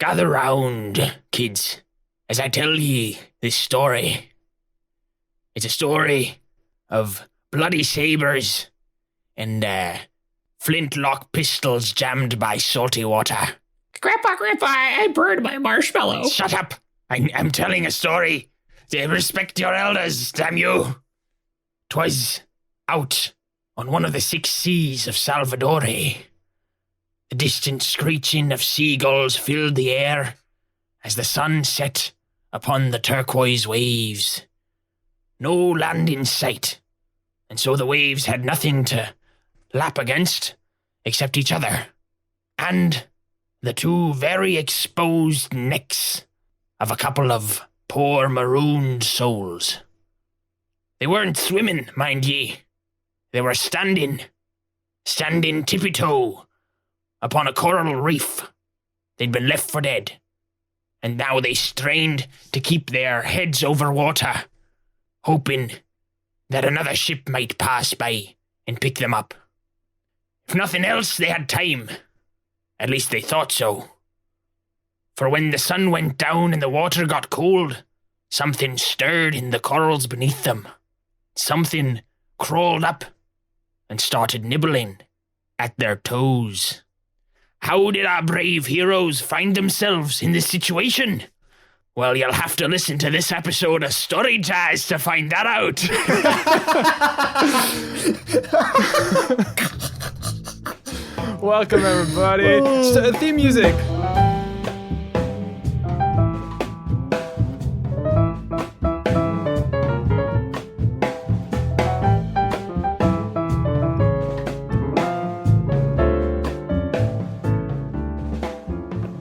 Gather round, kids, as I tell ye this story. It's a story of bloody sabers and flintlock pistols jammed by salty water. Grandpa, I burned my marshmallow. Shut up! I'm telling a story. Respect your elders, damn you. 'Twas out on one of the 6 seas of Salvadore. The distant screeching of seagulls filled the air as the sun set upon the turquoise waves. No land in sight, and so the waves had nothing to lap against except each other and the 2 very exposed necks of a couple of poor marooned souls. They weren't swimming, mind ye. They were standing tippy-toe upon a coral reef. They'd been left for dead, and now they strained to keep their heads over water, hoping that another ship might pass by and pick them up. If nothing else, they had time. At least they thought so. For when the sun went down and the water got cold, something stirred in the corals beneath them. Something crawled up and started nibbling at their toes. How did our brave heroes find themselves in this situation? Well, you'll have to listen to this episode of StoryJazz to find that out. Welcome, everybody. Theme music.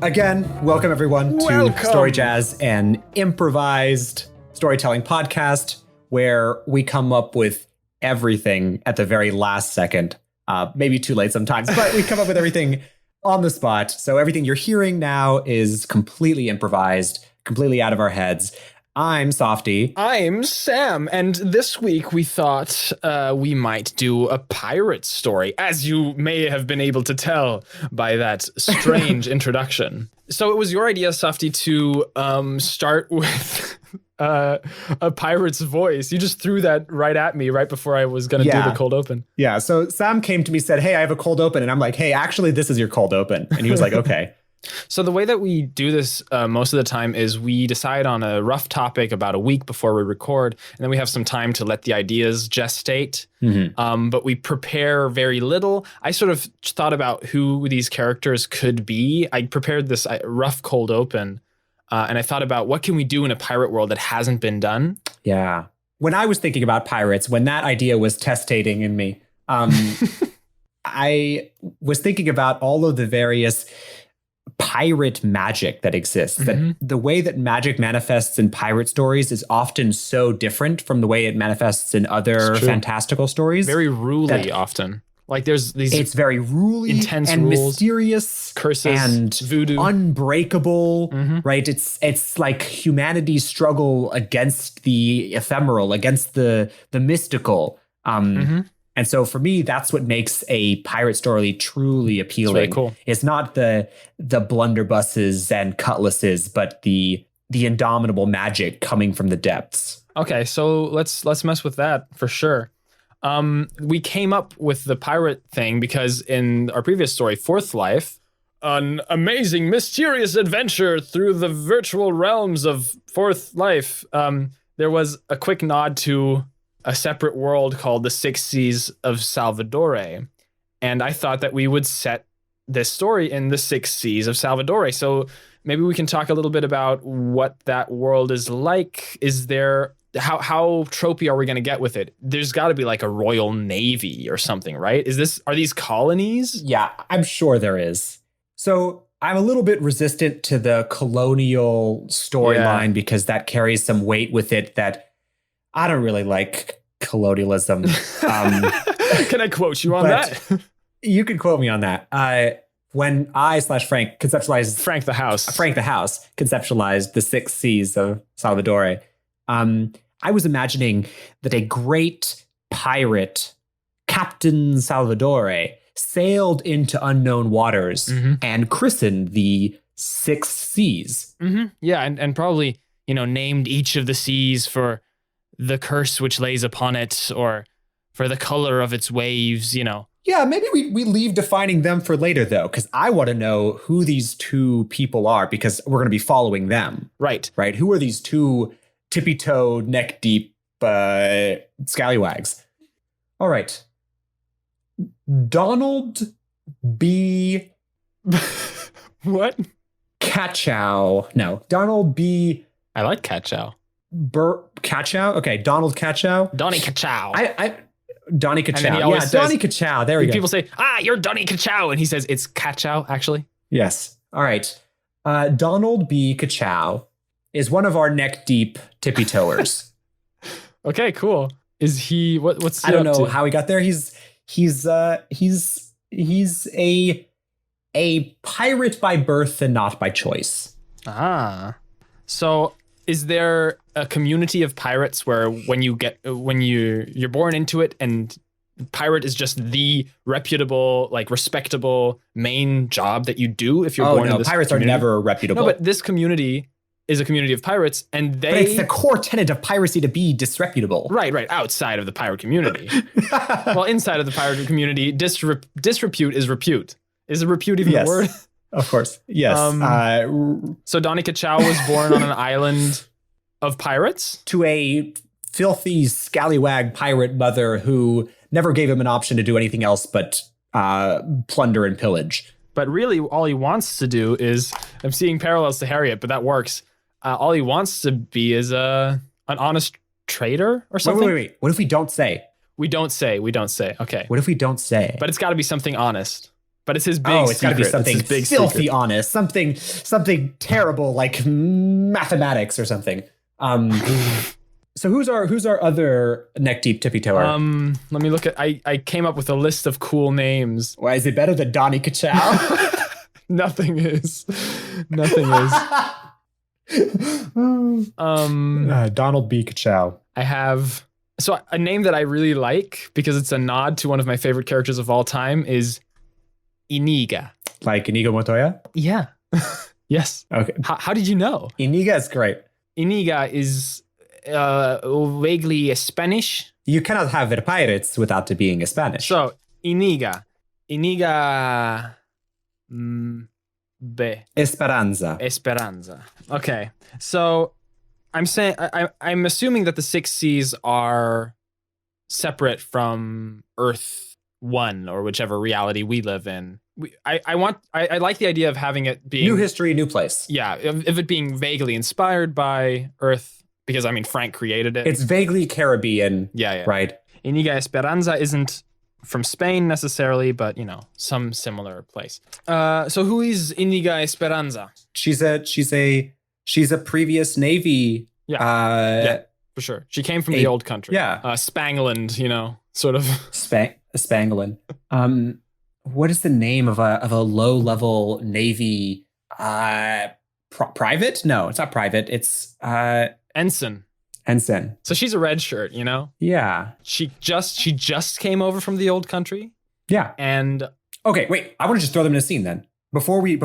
Again, welcome everyone to StoryJazz, an improvised storytelling podcast where we come up with everything at the very last second. Maybe too late sometimes, but we come up with everything on the spot. So everything you're hearing now is completely improvised, completely out of our heads. I'm Softy. I'm Sam, and this week we thought we might do a pirate story, as you may have been able to tell by that strange introduction. So it was your idea, Softy, to start with a pirate's voice. You just threw that right at me right before I was going to do the cold open. Yeah, so Sam came to me, said, hey, I have a cold open. And I'm like, hey, actually, this is your cold open. And he was like, okay. So the way that we do this most of the time is we decide on a rough topic about a week before we record, and then we have some time to let the ideas gestate. Mm-hmm. But we prepare very little. I sort of thought about who these characters could be. I prepared this rough cold open, and I thought about what can we do in a pirate world that hasn't been done? Yeah. When I was thinking about pirates, when that idea was testating in me, I was thinking about all of the various pirate magic that exists. Mm-hmm. That the way that magic manifests in pirate stories is often so different from the way it manifests in other fantastical stories. Very ruly often. Like there's these it's very ruly, intense and rules, mysterious, curses, and voodoo, unbreakable. Mm-hmm. Right? It's like humanity's struggle against the ephemeral, against the mystical. Mm-hmm. And so for me, that's what makes a pirate story truly appealing. It's very cool. It's not the blunderbusses and cutlasses, but the indomitable magic coming from the depths. Okay, so let's mess with that for sure. We came up with the pirate thing because in our previous story, Fourth Life, an amazing, mysterious adventure through the virtual realms of Fourth Life, there was a quick nod to a separate world called the 6 Seas of Salvadore. And I thought that we would set this story in the 6 Seas of Salvadore. So maybe we can talk a little bit about what that world is like. Is there, how tropey are we going to get with it? There's got to be like a Royal Navy or something, right? Are these colonies? Yeah, I'm sure there is. So I'm a little bit resistant to the colonial storyline because that carries some weight with it that I don't really like colonialism. Can I quote you on that? You can quote me on that. When Frank conceptualized... Frank the House conceptualized the 6 Seas of Salvadore, I was imagining that a great pirate, Captain Salvadore, sailed into unknown waters and christened the 6 seas. Yeah, and probably, named each of the seas for the curse which lays upon it, or for the color of its waves, Yeah, maybe we leave defining them for later, though, because I want to know who these 2 people are, because we're going to be following them. Right. Right? Who are these 2 tippy-toed, neck-deep scallywags? All right. Donald B. What? Kachow. No, Donald B. I like Kachow. Kachow? Okay, Donald Kachow. Donnie Kachow. Donnie And then he Kachow. always Yeah, says- Donnie Kachow. There we go. People say, you're Donnie Kachow. And he says, it's Kachow, actually. Yes. All right. Donald B. Kachow is one of our neck-deep tippy-toers. Okay, cool. Is he, what's he I don't up know to? how he got there. He's a pirate by birth and not by choice. So is there a community of pirates where when you're born into it, and pirate is just the reputable, respectable main job that you do if you're born in this pirates community? are never reputable. No, but this community is a community of pirates, and But it's the core tenet of piracy to be disreputable. Right, outside of the pirate community. Well, inside of the pirate community, disrepute is repute. Is repute even a word? Of course. Yes. So Donnie Kachow was born on an island of pirates? To a filthy scallywag pirate mother who never gave him an option to do anything else but plunder and pillage. But really, all he wants to do is, I'm seeing parallels to Harriet, but that works. All he wants to be is an honest trader or something. Wait. What if we don't say? We don't say. Okay. What if we don't say? But it's got to be something honest. But it's his big secret. It's got to be something It's his big filthy secret. honest, something terrible like mathematics or something. So who's our other neck deep tippy toer? Let me look at. I came up with a list of cool names. Why is it better than Donnie Kachow? Nothing is. Donald B. Kachow. I have a name that I really like because it's a nod to one of my favorite characters of all time is Iniga. Like Inigo Montoya? Yeah. Yes. Okay. How did you know? Iniga is great. Iniga is vaguely Spanish. You cannot have it pirates without it being a Spanish. So Iniga. Esperanza. Okay. So I'm saying I'm assuming that the 6 seas are separate from Earth 1 or whichever reality we live in. I like the idea of having it being new history, new place. Yeah, if it being vaguely inspired by Earth, because Frank created it. It's vaguely Caribbean. Yeah. Right. Iniga Esperanza isn't from Spain necessarily, but some similar place. So who is Iniga Esperanza? She's a previous Navy. Yeah, for sure. She came from the old country. Yeah. Spangland, sort of. Spanglin. What is the name of a low level Navy private? No, it's not private. It's Ensign. So she's a red shirt, Yeah. She just came over from the old country. Yeah. And okay, wait. I want to just throw them in a scene then. Before we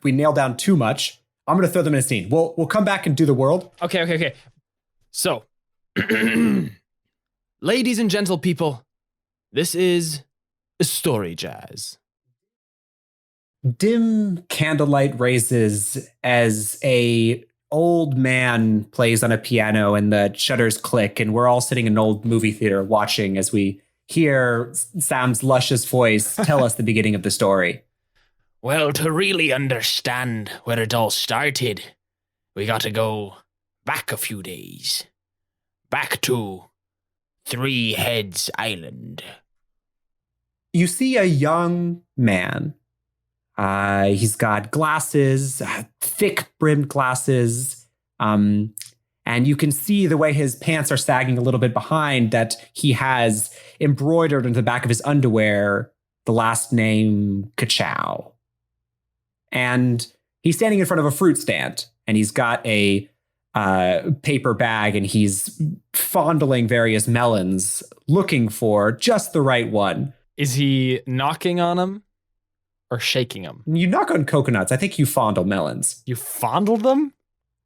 nail down too much, I'm going to throw them in a scene. We'll come back and do the world. Okay. So, ladies and gentle people, this is StoryJazz. Dim candlelight raises as a old man plays on a piano and the shutters click, and we're all sitting in an old movie theater watching as we hear Sam's luscious voice tell us the beginning of the story. Well, to really understand where it all started, we got to go back a few days. Back to Three Heads Island. You see a young man. He's got glasses, thick-brimmed glasses, and you can see the way his pants are sagging a little bit behind that he has embroidered into the back of his underwear the last name Kachow. And he's standing in front of a fruit stand, and he's got a paper bag, and he's fondling various melons, looking for just the right one. Is he knocking on them? or shaking them? You knock on coconuts. I think you fondle melons. You fondle them?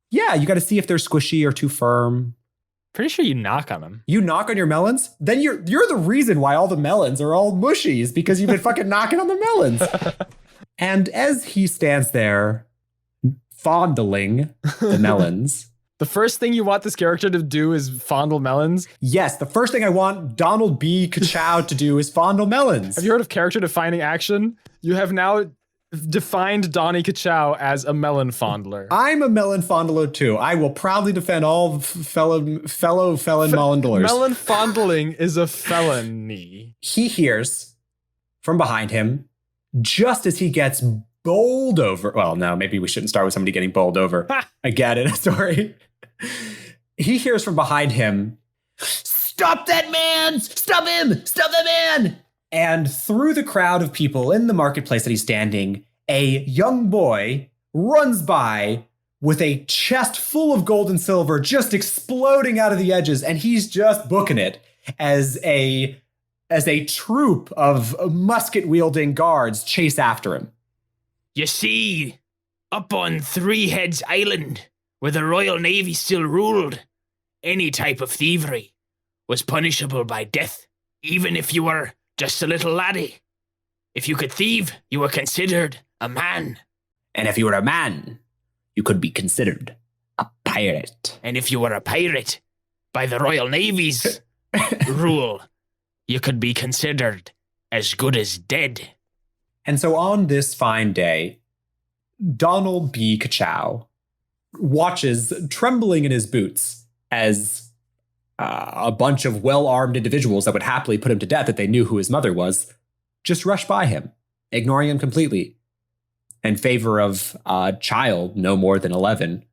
Yeah, you got to see if they're squishy or too firm. Pretty sure you knock on them. You knock on your melons? Then you're the reason why all the melons are all mushy is because you've been fucking knocking on the melons. And as he stands there fondling the melons. The first thing you want this character to do is fondle melons? Yes, the first thing I want Donald B. Kachow to do is fondle melons. Have you heard of character defining action? You have now defined Donnie Kachow as a melon fondler. I'm a melon fondler too. I will proudly defend all fellow felon melondlers. Melon fondling is a felony. He hears from behind him, just as he gets bowled over. Well, no, maybe we shouldn't start with somebody getting bowled over. Again in a story. He hears from behind him, "Stop that man! Stop him! Stop that man!" And through the crowd of people in the marketplace that he's standing, a young boy runs by with a chest full of gold and silver just exploding out of the edges, and he's just booking it as a troop of musket-wielding guards chase after him. You see, up on Three Heads Island, where the Royal Navy still ruled, any type of thievery was punishable by death, even if you were just a little laddie. If you could thieve, you were considered a man. And if you were a man, you could be considered a pirate. And if you were a pirate, by the Royal Navy's rule, you could be considered as good as dead. And so on this fine day, Donald B. Kachow watches, trembling in his boots, as a bunch of well-armed individuals that would happily put him to death if they knew who his mother was, just rush by him, ignoring him completely, in favor of a child no more than 11.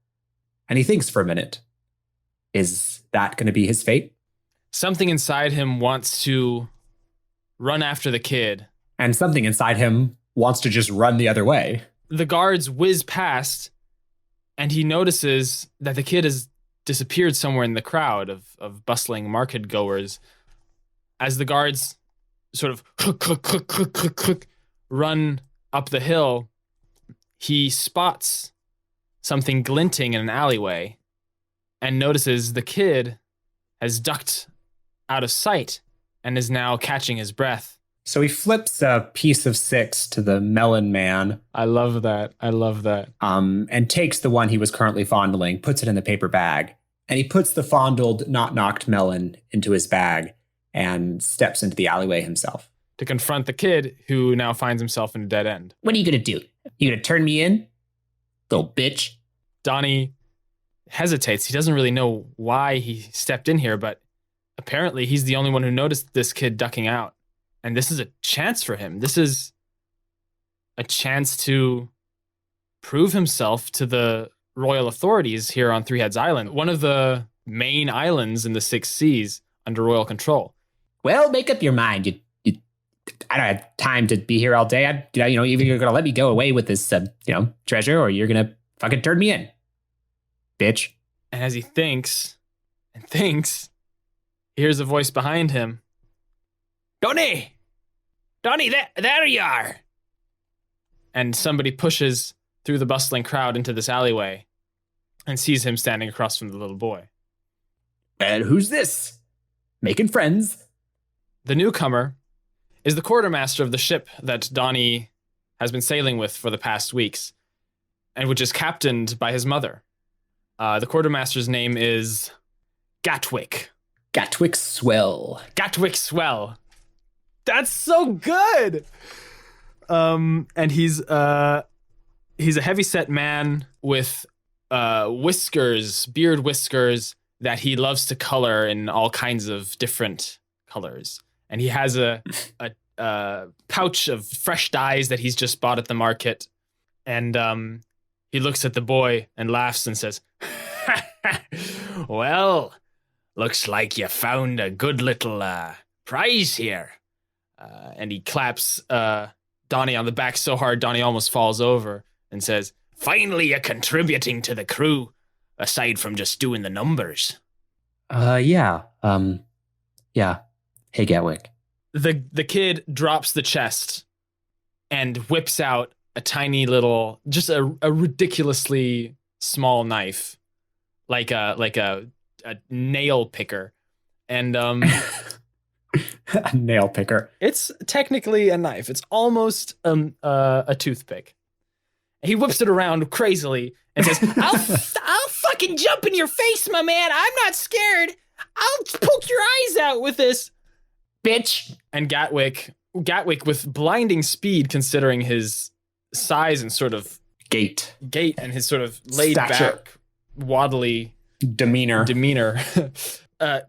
And he thinks for a minute, is that going to be his fate? Something inside him wants to run after the kid. And something inside him wants to just run the other way. The guards whiz past, and he notices that the kid has disappeared somewhere in the crowd of bustling market goers. As the guards sort of run up the hill, he spots something glinting in an alleyway and notices the kid has ducked out of sight and is now catching his breath. So he flips a piece of 6 to the melon man. I love that. And takes the one he was currently fondling, puts it in the paper bag, and he puts the fondled, not knocked melon into his bag and steps into the alleyway himself. To confront the kid, who now finds himself in a dead end. What are you gonna do? You gonna turn me in? Little bitch. Donnie hesitates. He doesn't really know why he stepped in here, but apparently he's the only one who noticed this kid ducking out. And this is a chance for him. This is a chance to prove himself to the royal authorities here on Three Heads Island, one of the main islands in the 6 seas under royal control. Well, make up your mind. I don't have time to be here all day. Either you're gonna let me go away with this, treasure, or you're gonna fucking turn me in, bitch. And as he thinks and thinks, he hears a voice behind him. Donnie, there you are. And somebody pushes through the bustling crowd into this alleyway and sees him standing across from the little boy. And who's this? Making friends. The newcomer is the quartermaster of the ship that Donnie has been sailing with for the past weeks, and which is captained by his mother. The quartermaster's name is Gatwick. Gatwick Swell. Gatwick Swell. That's so good. And he's a heavyset man with beard whiskers that he loves to color in all kinds of different colors. And he has a pouch of fresh dyes that he's just bought at the market. And he looks at the boy and laughs and says, "Well, looks like you found a good little prize here." And he claps Donnie on the back so hard Donnie almost falls over and says, "Finally you're contributing to the crew, aside from just doing the numbers." Yeah. Hey, Gatwick. The kid drops the chest and whips out a tiny little, just a ridiculously small knife, like a nail picker. And A nail picker. it's technically a knife. It's almost a toothpick. He whips it around crazily and says, I'll fucking jump in your face, my man. I'm not scared. I'll poke your eyes out with this. Bitch. And Gatwick, with blinding speed, considering his size and sort of Gait. and his sort of laid Stature. back, waddly Demeanor.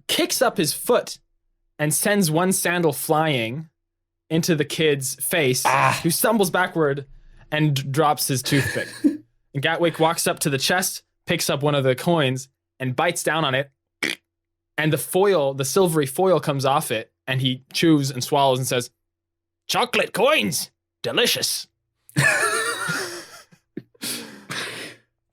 kicks up his foot and sends one sandal flying into the kid's face, who stumbles backward and drops his toothpick. And Gatwick walks up to the chest, picks up one of the coins, and bites down on it. And the silvery foil comes off it, and he chews and swallows and says, "Chocolate coins, delicious."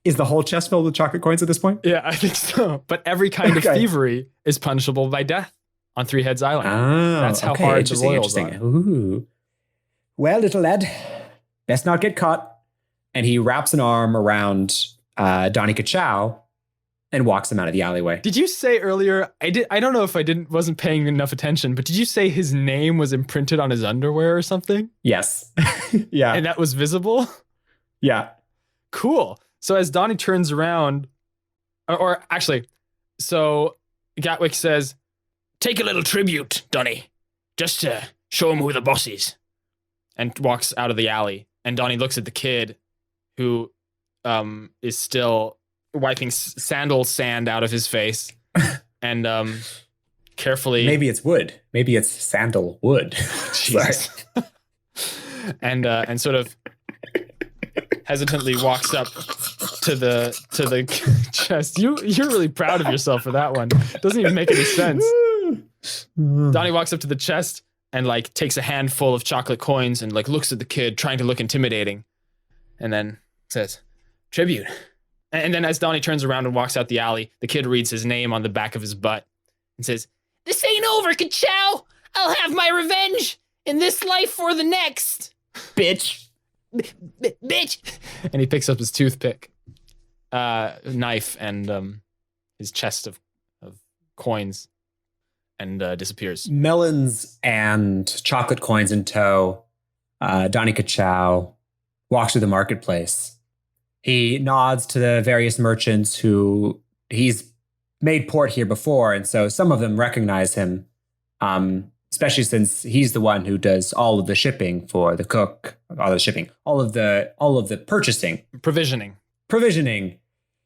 Is the whole chest filled with chocolate coins at this point? Yeah, I think so. But every kind of thievery is punishable by death on Three Heads Island. Oh, That's how hard the royals are. Ooh. Well, little lad, best not get caught. And he wraps an arm around Donnie Kachow and walks him out of the alleyway. Did you say earlier? I don't know if I wasn't paying enough attention, but did you say his name was imprinted on his underwear or something? Yes. Yeah. And that was visible? Yeah. Cool. So as Donnie turns around, or actually, so Gatwick says, "Take a little tribute, Donnie, just to show him who the boss is," and walks out of the alley. And Donnie looks at the kid, who is still wiping sandal sand out of his face, and carefully. Maybe it's wood. Maybe it's sandal wood. Jesus. and sort of hesitantly walks up to the chest. You're really proud of yourself for that one. Doesn't even make any sense. Donnie walks up to the chest and like takes a handful of chocolate coins and like looks at the kid, trying to look intimidating, and then says, "Tribute." And then as Donnie turns around and walks out the alley, the kid reads his name on the back of his butt and says, "This ain't over, Kachow. I'll have my revenge in this life or the next, Bitch. bitch." And he picks up his toothpick, knife, and his chest of coins, and disappears. Melons and chocolate coins in tow, Donnie Kachow walks through the marketplace. He nods to the various merchants who he's made port here before, and so some of them recognize him, especially since he's the one who does all of the shipping for the cook, all of the purchasing, provisioning.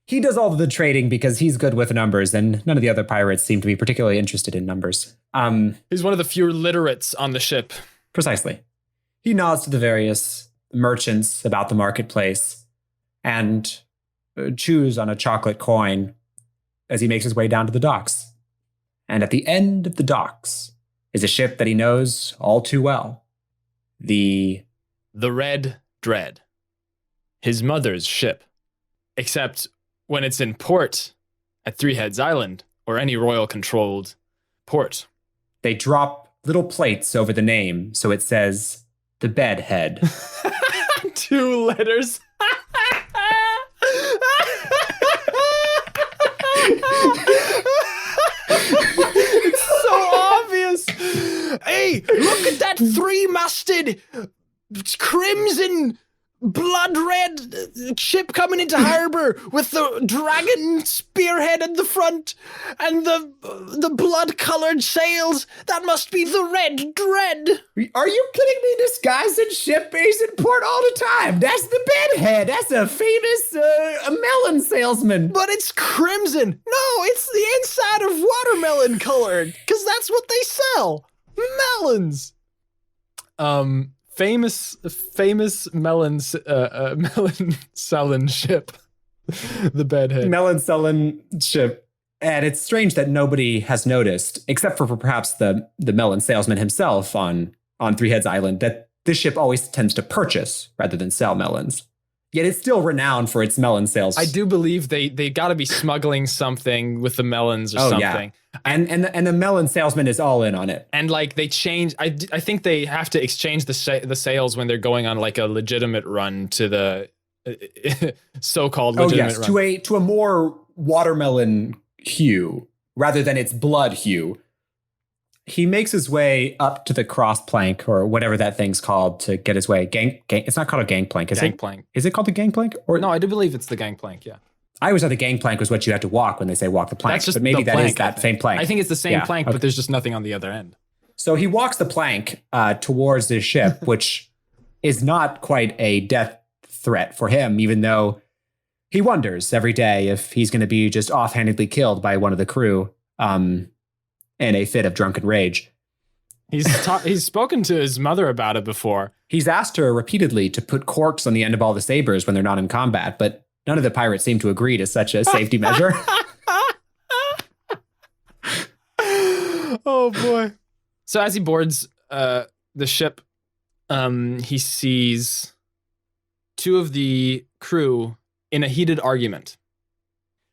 He does all of the trading because he's good with numbers, and none of the other pirates seem to be particularly interested in numbers. He's one of the few literates on the ship. Precisely. He nods to the various merchants about the marketplace and chews on a chocolate coin as he makes his way down to the docks. And at the end of the docks is a ship that he knows all too well. The Red Dread. His mother's ship. Except when it's in port at Three Heads Island or any royal-controlled port. They drop little plates over the name, so it says the Bedhead. 2 letters. It's so obvious. Hey, look at that 3-masted crimson blood red ship coming into harbor with the dragon spearhead at the front and the blood colored sails. That must be the Red Dread. Are you kidding me? This guy's in ship base in port all the time. That's the Bedhead. That's a famous melon salesman. But it's crimson. No, it's the inside of watermelon colored, because that's what they sell. Melons. Famous melon selling ship, the Bedhead. Melon selling ship. And it's strange that nobody has noticed, except for perhaps the melon salesman himself on Three Heads Island, that this ship always tends to purchase rather than sell melons. Yet it's still renowned for its melon sales. I do believe they got to be smuggling something with the melons or something. Yeah. And the melon salesman is all in on it. And like they change, I think they have to exchange the sales when they're going on like a legitimate run to the so-called legitimate run. To a more watermelon hue rather than its blood hue. He makes his way up to the cross plank or whatever that thing's called to get his way. It's not called a gangplank, is it? Gangplank. Is it called a gangplank? Or No, I do believe it's the gangplank, yeah. I always thought the gangplank was what you had to walk when they say walk the plank. That's just but maybe the that plank, is that same plank. I think it's the same Yeah, plank, okay. but there's just nothing on the other end. So he walks the plank towards his ship, which is not quite a death threat for him, even though he wonders every day if he's going to be just offhandedly killed by one of the crew in a fit of drunken rage. He's spoken to his mother about it before. He's asked her repeatedly to put corks on the end of all the sabers when they're not in combat, but none of the pirates seem to agree to such a safety measure. Oh, boy. So as he boards the ship, he sees two of the crew in a heated argument.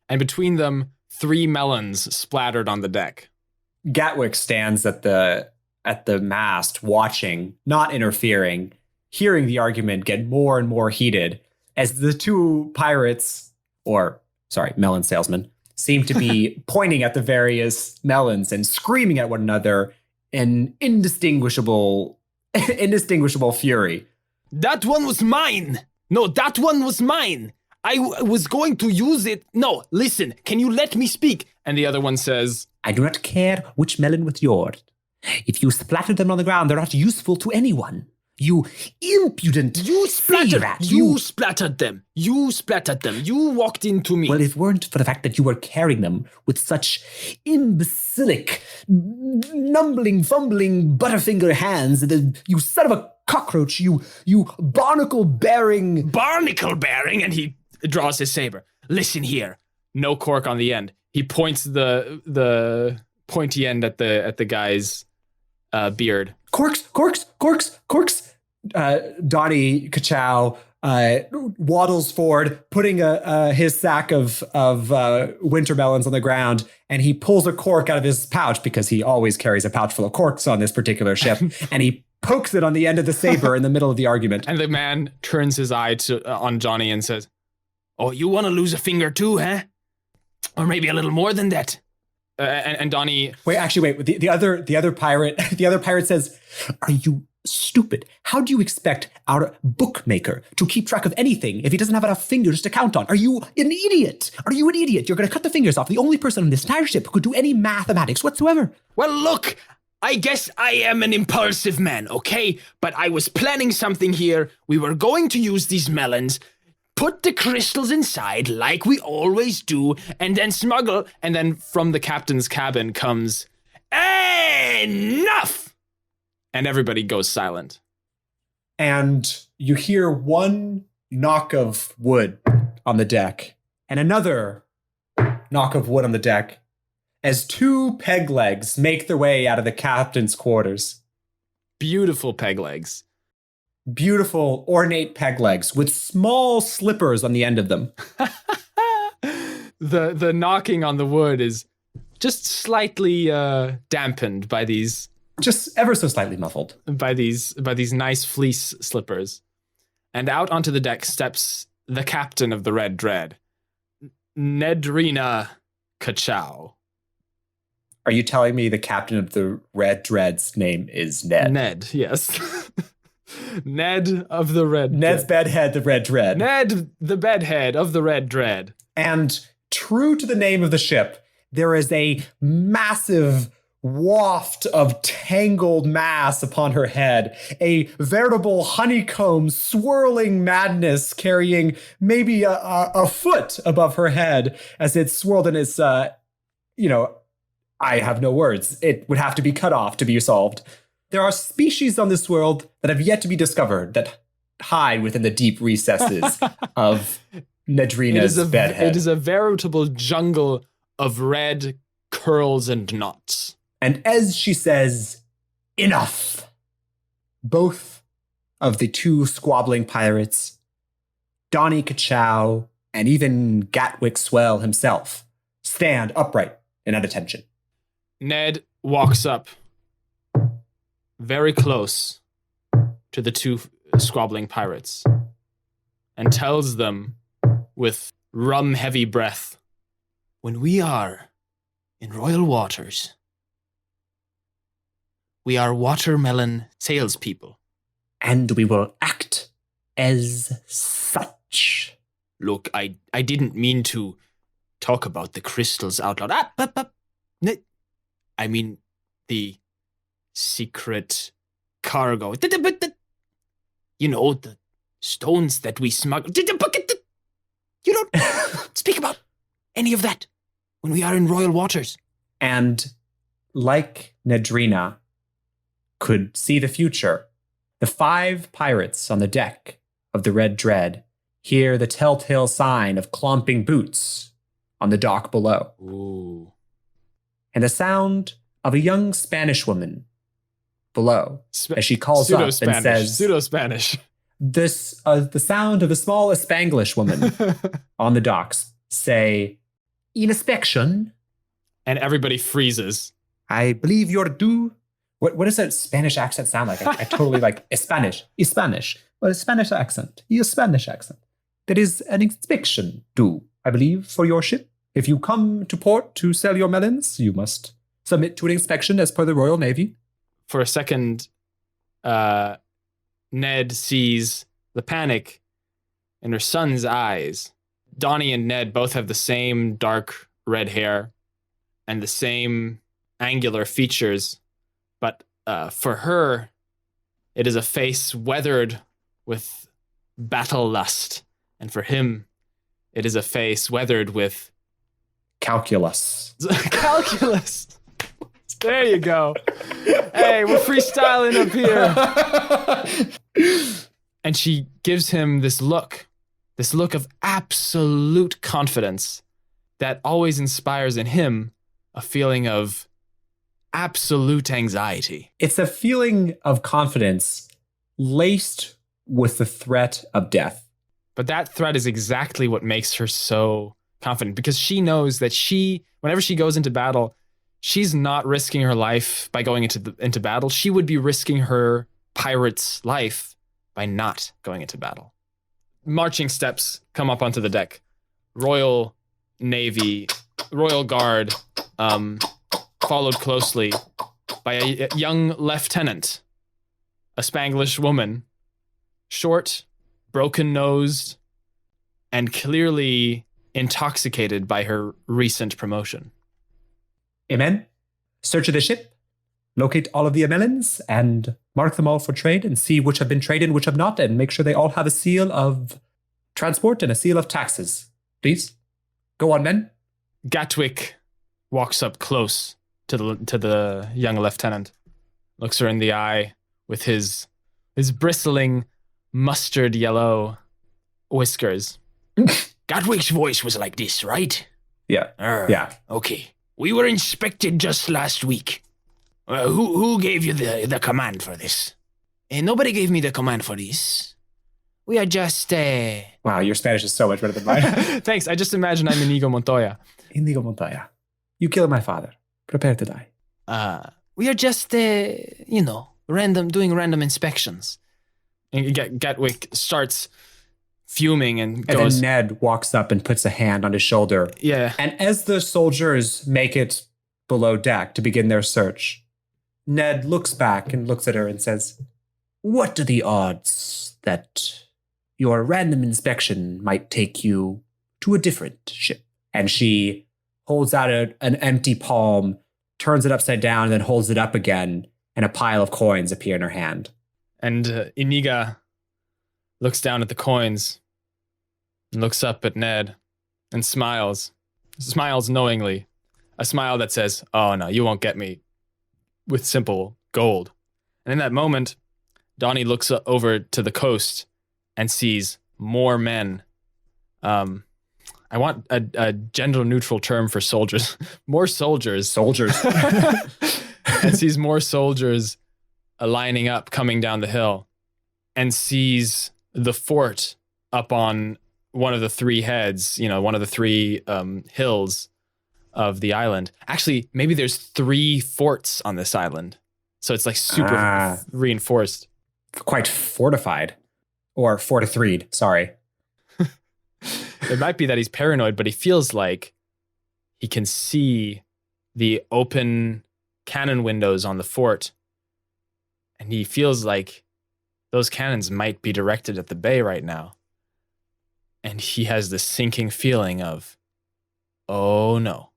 And between them, 3 melons splattered on the deck. Gatwick stands at the mast watching, not interfering, hearing the argument get more and more heated as the two pirates, melon salesmen, seem to be pointing at the various melons and screaming at one another in indistinguishable fury. That one was mine. No, that one was mine. I was going to use it. No, listen, can you let me speak? And the other one says, I do not care which melon was yours. If you splatter them on the ground, they're not useful to anyone. You impudent You splattered. sea-rat. You splattered them. You splattered them. You walked into me. Well, if it weren't for the fact that you were carrying them with such imbecilic, numbling, fumbling, butterfinger hands, you son of a cockroach, you barnacle-bearing... Barnacle-bearing, and he draws his saber. Listen here. no cork on the end. He points the pointy end at the guy's beard. Corks. Donnie Kachow waddles forward, putting his sack of winter melons on the ground, and he pulls a cork out of his pouch because he always carries a pouch full of corks on this particular ship, and he pokes it on the end of the saber in the middle of the argument. And the man turns his eye on Johnny and says, "Oh, you want to lose a finger too, huh? Or maybe a little more than that?" And Donnie... Wait. The other pirate says, "Are you stupid? How do you expect our bookmaker to keep track of anything if he doesn't have enough fingers to count on? Are you an idiot? You're going to cut the fingers off the only person on this entire ship who could do any mathematics whatsoever." Well, look, I guess I am an impulsive man, okay? But I was planning something here. We were going to use these melons, put the crystals inside like we always do, and then smuggle. And then from the captain's cabin comes, "Enough!" And everybody goes silent. And you hear one knock of wood on the deck and another knock of wood on the deck as two peg legs make their way out of the captain's quarters. Beautiful peg legs. Beautiful, ornate peg legs with small slippers on the end of them. The knocking on the wood is just slightly dampened by these... Just ever so slightly muffled. By these nice fleece slippers. And out onto the deck steps the captain of the Red Dread, Nedrina Kachow. Are you telling me the captain of the Red Dread's name is Ned? Ned, yes. Ned of the Red Ned's Dread. bedhead, the Red Dread. Ned, the bedhead of the Red Dread. And true to the name of the ship, there is a massive waft of tangled mass upon her head, a veritable honeycomb swirling madness carrying maybe a foot above her head as it's swirled in its, I have no words. It would have to be cut off to be solved. There are species on this world that have yet to be discovered that hide within the deep recesses of Nedrina's bedhead. It is a veritable jungle of red curls and knots. And as she says, "Enough," both of the two squabbling pirates Donnie Kachow, and even Gatwick Swell himself stand upright and at attention. Ned walks up very close to the two squabbling pirates and tells them with rum-heavy breath, when we are in royal waters, we are watermelon salespeople. And we will act as such. Look, I didn't mean to talk about the crystals out loud. I mean the secret cargo. You know, the stones that we smuggled. You don't speak about any of that when we are in royal waters. And like Nedrina could see the future, the 5 pirates on the deck of the Red Dread hear the telltale sign of clomping boots on the dock below. Ooh. And the sound of a young Spanish woman below as she calls up and says, Pseudo-Spanish. the sound of a small Spanglish woman on the docks say, inspection. And everybody freezes. I believe you're due. What does that Spanish accent sound like? I totally like Spanish. Well, a Spanish accent. A Spanish accent. There is an inspection due, I believe, for your ship. If you come to port to sell your melons, you must submit to an inspection as per the Royal Navy. For a second, Ned sees the panic in her son's eyes. Donnie and Ned both have the same dark red hair and the same angular features, but for her, it is a face weathered with battle lust, and for him, it is a face weathered with calculus. Calculus. There you go. Hey, we're freestyling up here. And she gives him this look of absolute confidence that always inspires in him a feeling of absolute anxiety. It's a feeling of confidence laced with the threat of death. But that threat is exactly what makes her so confident, because she knows that whenever she goes into battle, she's not risking her life by going into battle. She would be risking her pirate's life by not going into battle. Marching steps come up onto the deck. Royal Navy, Royal Guard, followed closely by a young lieutenant, a Spanglish woman, short, broken-nosed, and clearly intoxicated by her recent promotion. Amen. Search of the ship, locate all of the melons, and mark them all for trade, and see which have been traded and which have not, and make sure they all have a seal of transport and a seal of taxes. Please, go on, men. Gatwick walks up close to the young lieutenant, looks her in the eye with his bristling mustard yellow whiskers. Gatwick's voice was like this, right? Yeah. Yeah. Okay. We were inspected just last week. Who gave you the command for this? Nobody gave me the command for this. We are just... Wow, your Spanish is so much better than mine. Thanks. I just imagine I'm Inigo Montoya. Inigo Montoya. You killed my father. Prepare to die. We are just, doing random inspections. And Gatwick starts fuming and goes... And then Ned walks up and puts a hand on his shoulder. Yeah. And as the soldiers make it below deck to begin their search, Ned looks back and looks at her and says, "What are the odds that your random inspection might take you to a different ship?" And she holds out an empty palm, turns it upside down, and then holds it up again, and a pile of coins appear in her hand. And Iniga looks down at the coins and looks up at Ned and smiles knowingly. A smile that says, "Oh no, you won't get me with simple gold." And in that moment, Donnie looks over to the coast and sees more men. I want a gender-neutral term for soldiers. More soldiers. Soldiers. And sees more soldiers lining up, coming down the hill, and sees the fort up on one of the three heads, one of the three hills of the island. Actually, maybe there's 3 forts on this island. So it's like super reinforced. Quite fortified. Or fortified, sorry. It might be that he's paranoid, but he feels like he can see the open cannon windows on the fort. And he feels like those cannons might be directed at the bay right now. And he has this sinking feeling of, oh no,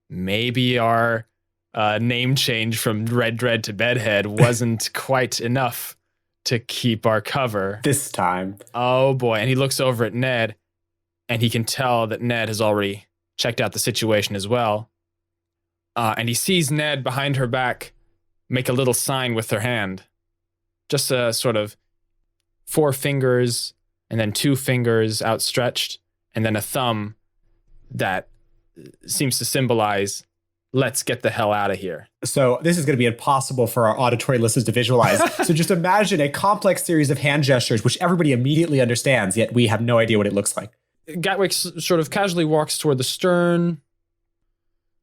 maybe our name change from Red Dread to Bedhead wasn't quite enough to keep our cover. This time. Oh boy. And he looks over at Ned, and he can tell that Ned has already checked out the situation as well. And he sees Ned behind her back make a little sign with her hand. Just a sort of 4 fingers and then 2 fingers outstretched and then a thumb that seems to symbolize, let's get the hell out of here. So this is going to be impossible for our auditory listeners to visualize. So just imagine a complex series of hand gestures, which everybody immediately understands, yet we have no idea what it looks like. Gatwick sort of casually walks toward the stern.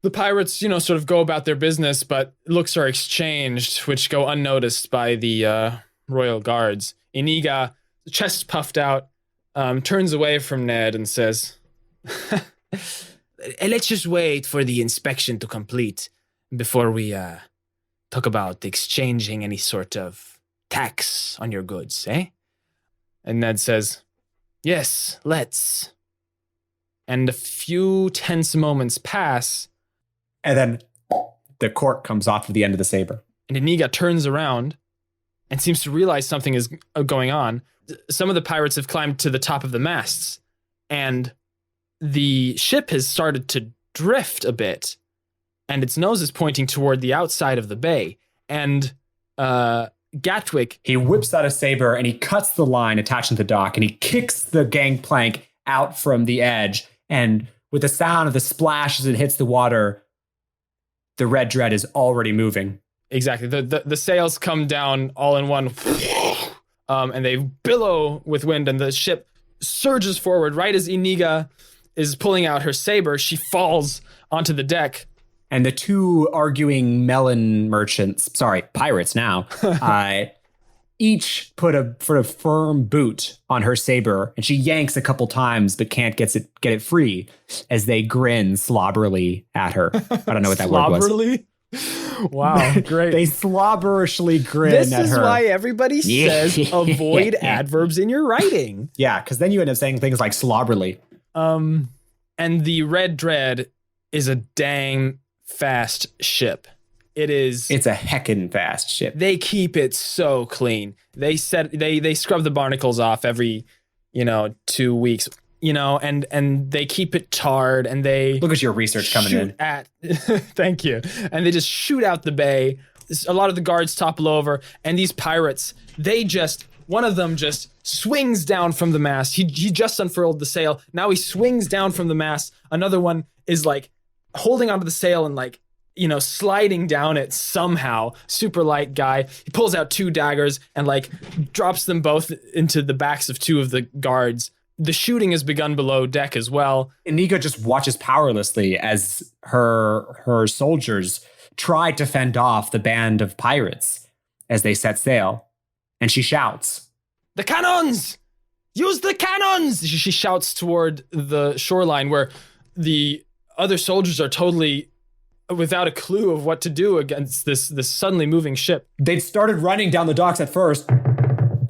The pirates, sort of go about their business, but looks are exchanged, which go unnoticed by the royal guards. Iniga, chest puffed out, turns away from Ned and says, let's just wait for the inspection to complete before we talk about exchanging any sort of tax on your goods, eh? And Ned says, yes, let's. And a few tense moments pass. And then the cork comes off of the end of the saber. And Iniga turns around and seems to realize something is going on. Some of the pirates have climbed to the top of the masts, and the ship has started to drift a bit, and its nose is pointing toward the outside of the bay. And Gatwick... He whips out a saber, and he cuts the line attaching to the dock, and he kicks the gangplank out from the edge, and with the sound of the splash as it hits the water, the Red Dread is already moving. Exactly. The sails come down all in one, and they billow with wind, and the ship surges forward. Right as Iniga is pulling out her saber, she falls onto the deck. And the 2 arguing melon pirates now, each put a sort of firm boot on her saber, and she yanks a couple times but can't get it free as they grin slobberily at her. I don't know what that word was. Slobberily? Wow, great. They slobberishly grin at her. This is why everybody says avoid adverbs in your writing. Yeah, because then you end up saying things like slobberly. And the Red Dread is a dang fast ship. It's a heckin' fast ship. They keep it so clean. They scrub the barnacles off every, 2 weeks, and they keep it tarred, and they look at your research coming in. Thank you. And they just shoot out the bay. A lot of the guards topple over, and these pirates, one of them just swings down from the mast. He just unfurled the sail. Now he swings down from the mast. Another one is like holding onto the sail and like, sliding down it somehow. Super light guy. He pulls out 2 daggers and like drops them both into the backs of 2 of the guards. The shooting has begun below deck as well. Iniga just watches powerlessly as her soldiers try to fend off the band of pirates as they set sail. And she shouts, "The cannons! Use the cannons!" She shouts toward the shoreline where the other soldiers are totally without a clue of what to do against this suddenly moving ship. They'd started running down the docks at first,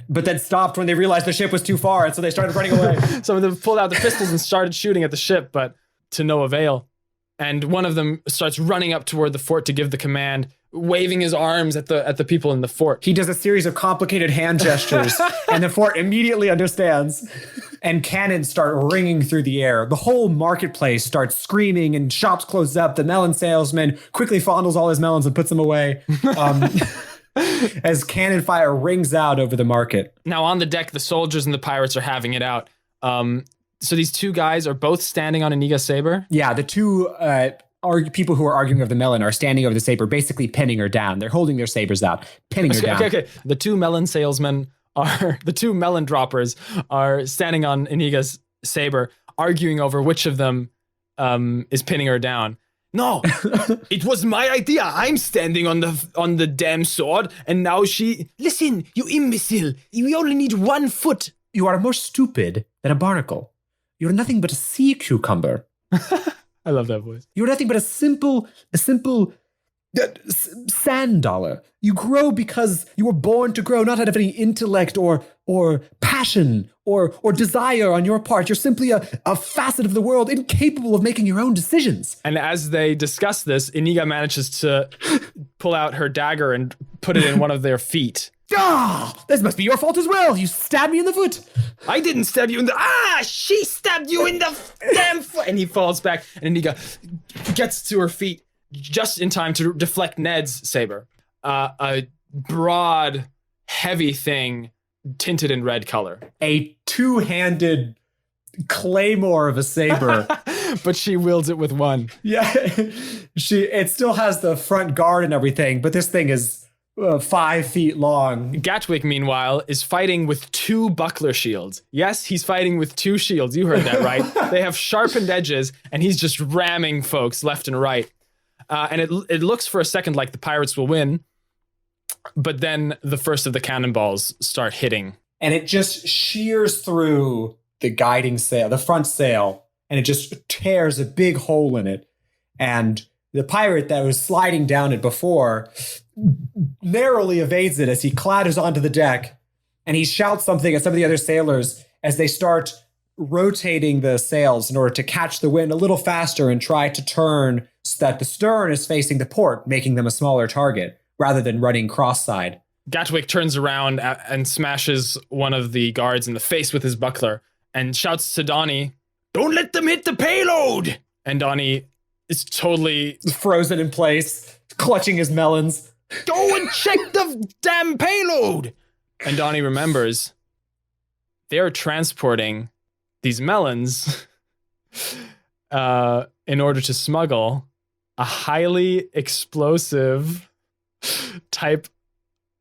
but then stopped when they realized the ship was too far, and so they started running away. Some of them pulled out the pistols and started shooting at the ship, but to no avail. And one of them starts running up toward the fort to give the command, waving his arms at the people in the fort. He does a series of complicated hand gestures, and the fort immediately understands. And cannons start ringing through the air. The whole marketplace starts screaming, and shops close up. The melon salesman quickly fondles all his melons and puts them away. As cannon fire rings out over the market. Now on the deck, the soldiers and the pirates are having it out. So these 2 guys are both standing on Iniga's saber? Yeah, the 2 people who are arguing over the melon are standing over the saber, basically pinning her down. They're holding their sabers out, pinning her down. Okay. The 2 melon salesmen the 2 melon droppers are standing on Iniga's saber, arguing over which of them is pinning her down. No, it was my idea. I'm standing on the damn sword, and now she... Listen, you imbecile. We only need 1 foot. You are more stupid than a barnacle. You're nothing but a sea cucumber. I love that voice. You're nothing but a simple sand dollar. You grow because you were born to grow, not out of any intellect or passion or desire on your part. You're simply a facet of the world incapable of making your own decisions. And as they discuss this, Iniga manages to pull out her dagger and put it in one of their feet. Ah, this must be your fault as well. You stabbed me in the foot. I didn't stab you in the... she stabbed you in the damn foot. And he falls back, and Iniga gets to her feet just in time to deflect Ned's saber. A broad, heavy thing tinted in red color. A two-handed claymore of a saber. But she wields it with one. Yeah, it still has the front guard and everything, but this thing is 5 feet long. Gatwick, meanwhile, is fighting with 2 buckler shields. Yes, he's fighting with 2 shields. You heard that right. They have sharpened edges, and he's just ramming folks left and right. And it looks for a second like the pirates will win, but then the first of the cannonballs start hitting. And it just shears through the guiding sail, the front sail, and it just tears a big hole in it. And the pirate that was sliding down it before narrowly evades it as he clatters onto the deck, and he shouts something at some of the other sailors as they start rotating the sails in order to catch the wind a little faster and try to turn so that the stern is facing the port, making them a smaller target rather than running cross-side. Gatwick turns around and smashes one of the guards in the face with his buckler and shouts to Donnie, "Don't let them hit the payload!" And Donnie is totally frozen in place, clutching his melons. "Go and check the damn payload!" And Donnie remembers they are transporting these melons in order to smuggle a highly explosive type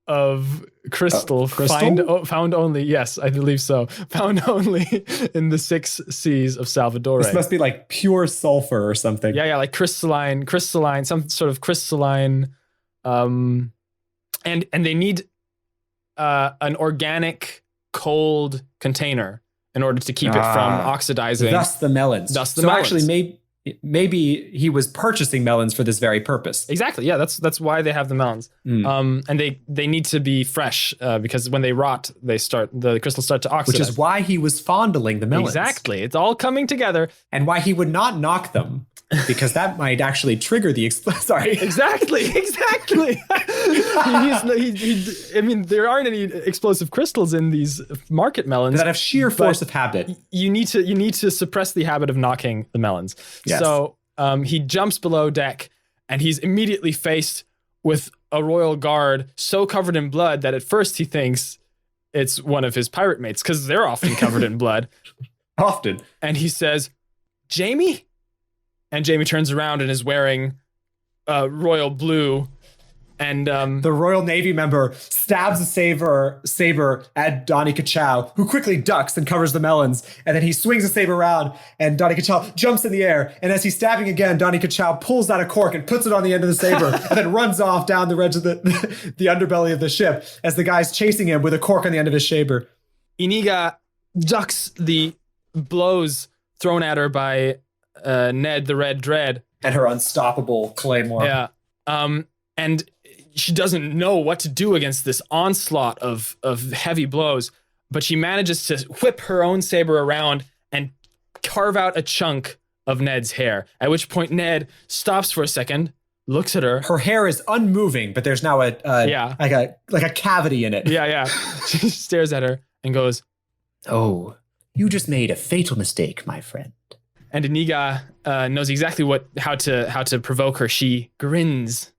of crystal, found only, yes, I believe so, found only in the 6 seas of Salvador. This must be like pure sulfur or something. Yeah, like crystalline, some sort of crystalline, and they need an organic cold container in order to keep it from oxidizing. Thus the melons. So actually, maybe he was purchasing melons for this very purpose. Exactly. Yeah, that's why they have the melons. And they need to be fresh because when they rot, the crystals start to oxidize. Which is why he was fondling the melons. Exactly. It's all coming together. And why he would not knock them, because that might actually trigger the Sorry. Exactly. I mean, there aren't any explosive crystals in these market melons. That have sheer force of habit. You need to suppress the habit of knocking the melons. Yes. So he jumps below deck, and he's immediately faced with a royal guard so covered in blood that at first he thinks it's one of his pirate mates, because they're often covered in blood. Often. And he says, "Jamie?" And Jamie turns around and is wearing royal blue. And the Royal Navy member stabs a saber at Donnie Kachow, who quickly ducks and covers the melons. And then he swings a saber around, and Donnie Kachow jumps in the air. And as he's stabbing again, Donnie Kachow pulls out a cork and puts it on the end of the saber, and then runs off down the edge of the underbelly of the ship as the guy's chasing him with a cork on the end of his saber. Iniga ducks the blows thrown at her by Ned the Red Dread. And her unstoppable claymore. Yeah. And she doesn't know what to do against this onslaught of heavy blows, but she manages to whip her own saber around and carve out a chunk of Ned's hair, at which point Ned stops for a second, looks at her. Her hair is unmoving, but there's now like a cavity in it. Yeah. She stares at her and goes, "Oh, you just made a fatal mistake, my friend." And Iniga knows exactly how to provoke her. She grins,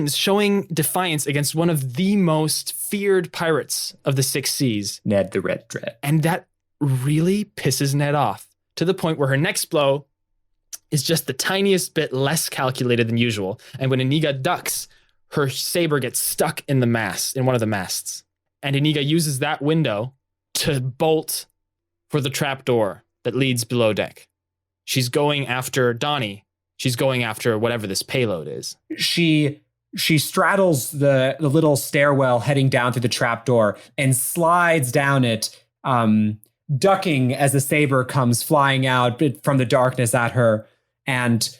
showing defiance against one of the most feared pirates of the 6 seas, Ned the Red Dread. And that really pisses Ned off, to the point where her next blow is just the tiniest bit less calculated than usual. And when Iniga ducks, her saber gets stuck in one of the masts. And Iniga uses that window to bolt for the trapdoor that leads below deck. She's going after Donnie. She's going after whatever this payload is. She straddles the little stairwell heading down through the trapdoor and slides down it, ducking as the saber comes flying out from the darkness at her, and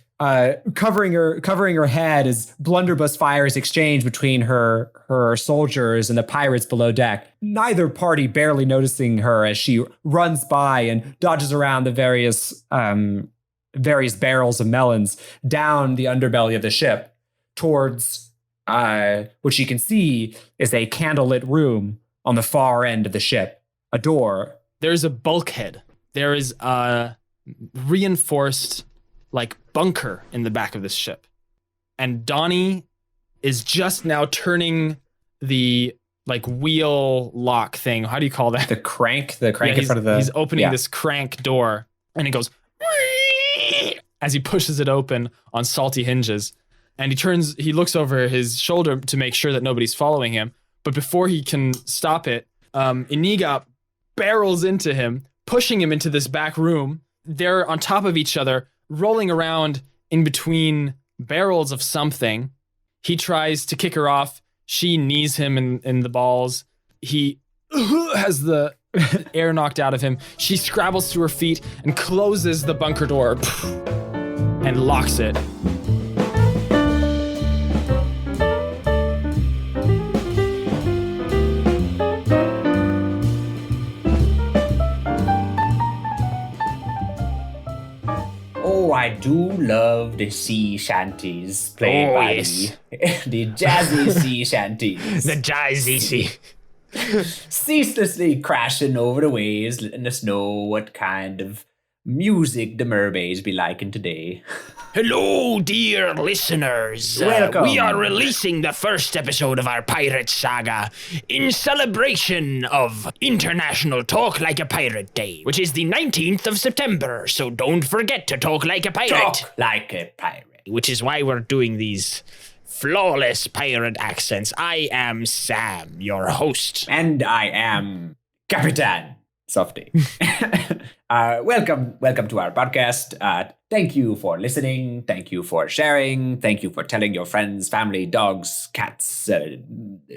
covering her head as blunderbuss fires exchange between her soldiers and the pirates below deck. Neither party barely noticing her as she runs by and dodges around the various barrels of melons down the underbelly of the ship towards what you can see is a candlelit room on the far end of the ship. A door. There's a bulkhead. There is a reinforced bunker in the back of this ship. And Donnie is just now turning the wheel lock thing. How do you call that? The crank in front of the... He's opening this crank door, and it goes as he pushes it open on salty hinges. And he looks over his shoulder to make sure that nobody's following him. But before he can stop it, Iniga barrels into him, pushing him into this back room. They're on top of each other, rolling around in between barrels of something. He tries to kick her off. She knees him in the balls. He has the air knocked out of him. She scrabbles to her feet and closes the bunker door and locks it. Oh, I do love the sea shanties played by the jazzy sea shanties. The jazzy sea. Ceaselessly crashing over the waves, letting us know what kind of music the mermaids be liking today. Hello, dear listeners. Welcome. We are releasing the first episode of our pirate saga in celebration of International Talk Like a Pirate Day, which is the 19th of September. So don't forget to talk like a pirate. Talk like a pirate. Which is why we're doing these flawless pirate accents. I am Sam, your host. And I am Capitan Softy. Welcome to our podcast. Thank you for listening. Thank you for sharing. Thank you for telling your friends, family, dogs, cats,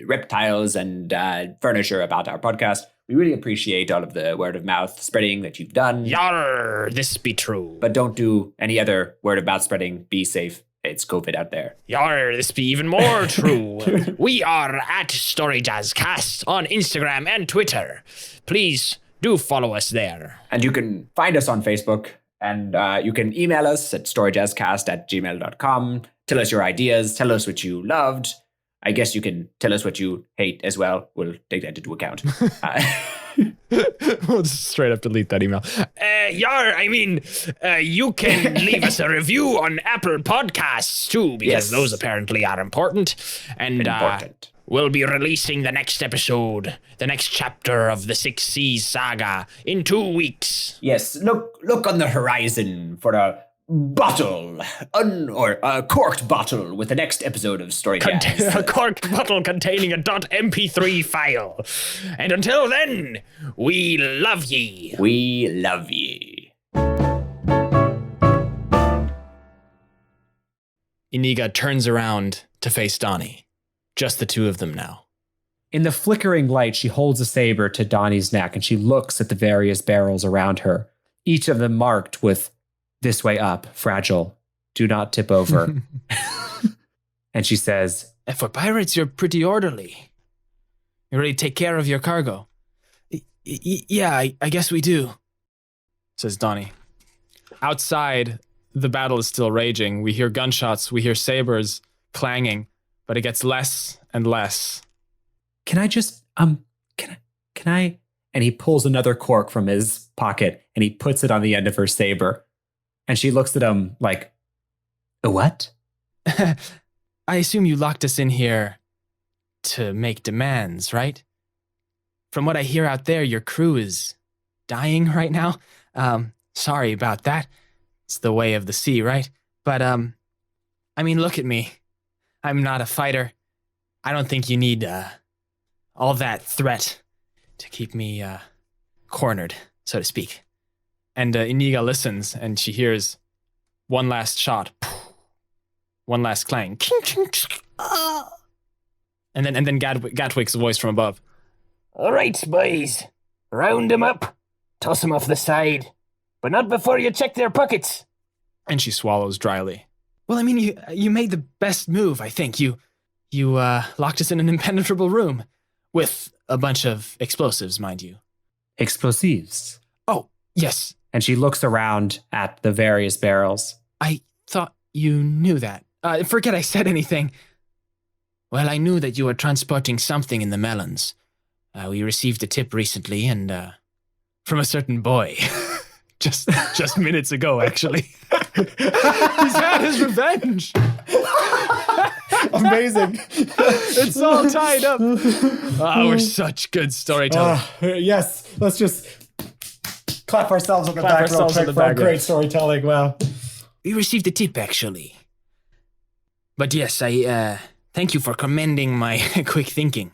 reptiles, and furniture about our podcast. We really appreciate all of the word of mouth spreading that you've done. Yarrr, this be true. But don't do any other word of mouth spreading. Be safe. It's COVID out there. Yarrr, this be even more true. We are at StoryJazz Cast on Instagram and Twitter. Please do follow us there. And you can find us on Facebook, and you can email us at storyjazzcast@gmail.com. Tell us your ideas. Tell us what you loved. I guess you can tell us what you hate as well. We'll take that into account. We'll just straight up delete that email. You can leave us a review on Apple Podcasts too, because those apparently are important. And we'll be releasing the next episode, the next chapter of the Six Seas saga in 2 weeks. Yes, look on the horizon for a bottle, or a corked bottle with the next episode of StoryJazz. A corked bottle containing a .mp3 file. And until then, we love ye. We love ye. Iniga turns around to face Donnie. Just the two of them now. In the flickering light, she holds a saber to Donnie's neck and she looks at the various barrels around her, each of them marked with "This way up, fragile, do not tip over." And she says, For pirates, you're pretty orderly. You really take care of your cargo. Yeah, I guess we do, says Donnie. Outside, the battle is still raging. We hear gunshots, we hear sabers clanging, but it gets less and less. Can I? And he pulls another cork from his pocket and he puts it on the end of her saber. And she looks at him like, "A what?" I assume you locked us in here to make demands, right? From what I hear out there, your crew is dying right now. Sorry about that. It's the way of the sea, right? But, look at me. I'm not a fighter. I don't think you need all that threat to keep me cornered. so to speak. And Iniga listens, and she hears one last shot, one last clang, and then Gatwick's voice from above. All right, boys. Round them up. Toss them off the side. But not before you check their pockets. And she swallows dryly. Well, I mean, you made the best move, I think. You locked us in an impenetrable room with a bunch of explosives, mind you. Explosives. Oh, yes. And she looks around at the various barrels. I thought you knew that. Forget I said anything. Well, I knew that you were transporting something in the melons. We received a tip recently, and From a certain boy. just minutes ago, actually. He's had his revenge. Amazing. It's all tied up. We're such good storytellers. Yes, let's just clap ourselves on the back real quick for great storytelling. Wow. we received a tip, actually. But yes, I thank you for commending my quick thinking.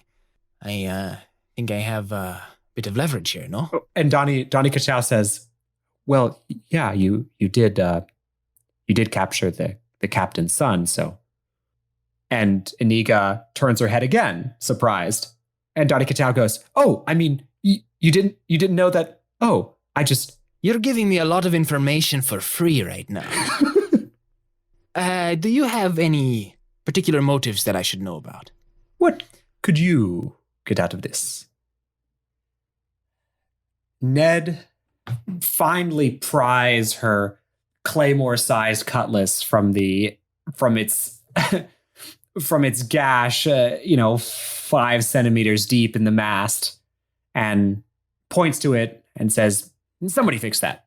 I think I have a bit of leverage here, no? And Donnie Kachow says, "Well, yeah, you did capture the captain's son, so." And Iniga turns her head again, surprised. And Donnie Kachow goes, "Oh, I mean, you didn't know that? Oh, I just..." You're giving me a lot of information for free right now. Do you have any particular motives that I should know about? What could you get out of this? Ned finally pries her claymore-sized cutlass from its gash, 5 centimeters deep in the mast, and points to it and says, "Somebody fix that."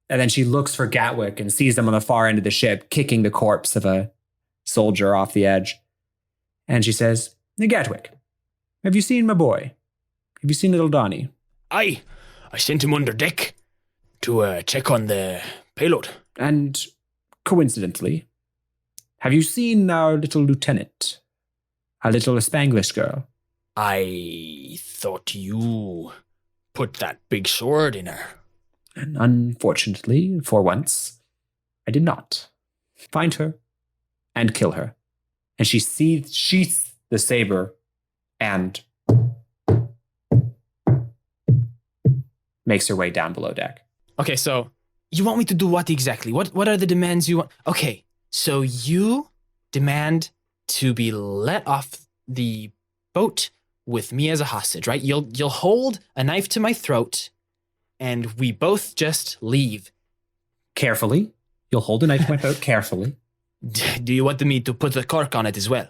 And then she looks for Gatwick and sees them on the far end of the ship, kicking the corpse of a soldier off the edge. And she says, "Gatwick, have you seen my boy? Have you seen little Donnie?" I sent him under deck to check on the payload. And coincidentally, have you seen our little lieutenant? Our little Spanglish girl? I thought you put that big sword in her. And unfortunately, for once, I did not find her and kill her. And she sheaths the saber and makes her way down below deck. Okay, so You want me to do what exactly? What are the demands you want? Okay, so you demand to be let off the boat with me as a hostage, right? You'll hold a knife to my throat, and we both just leave. Carefully. You'll hold a knife to my throat carefully. Do you want me to put a cork on it as well?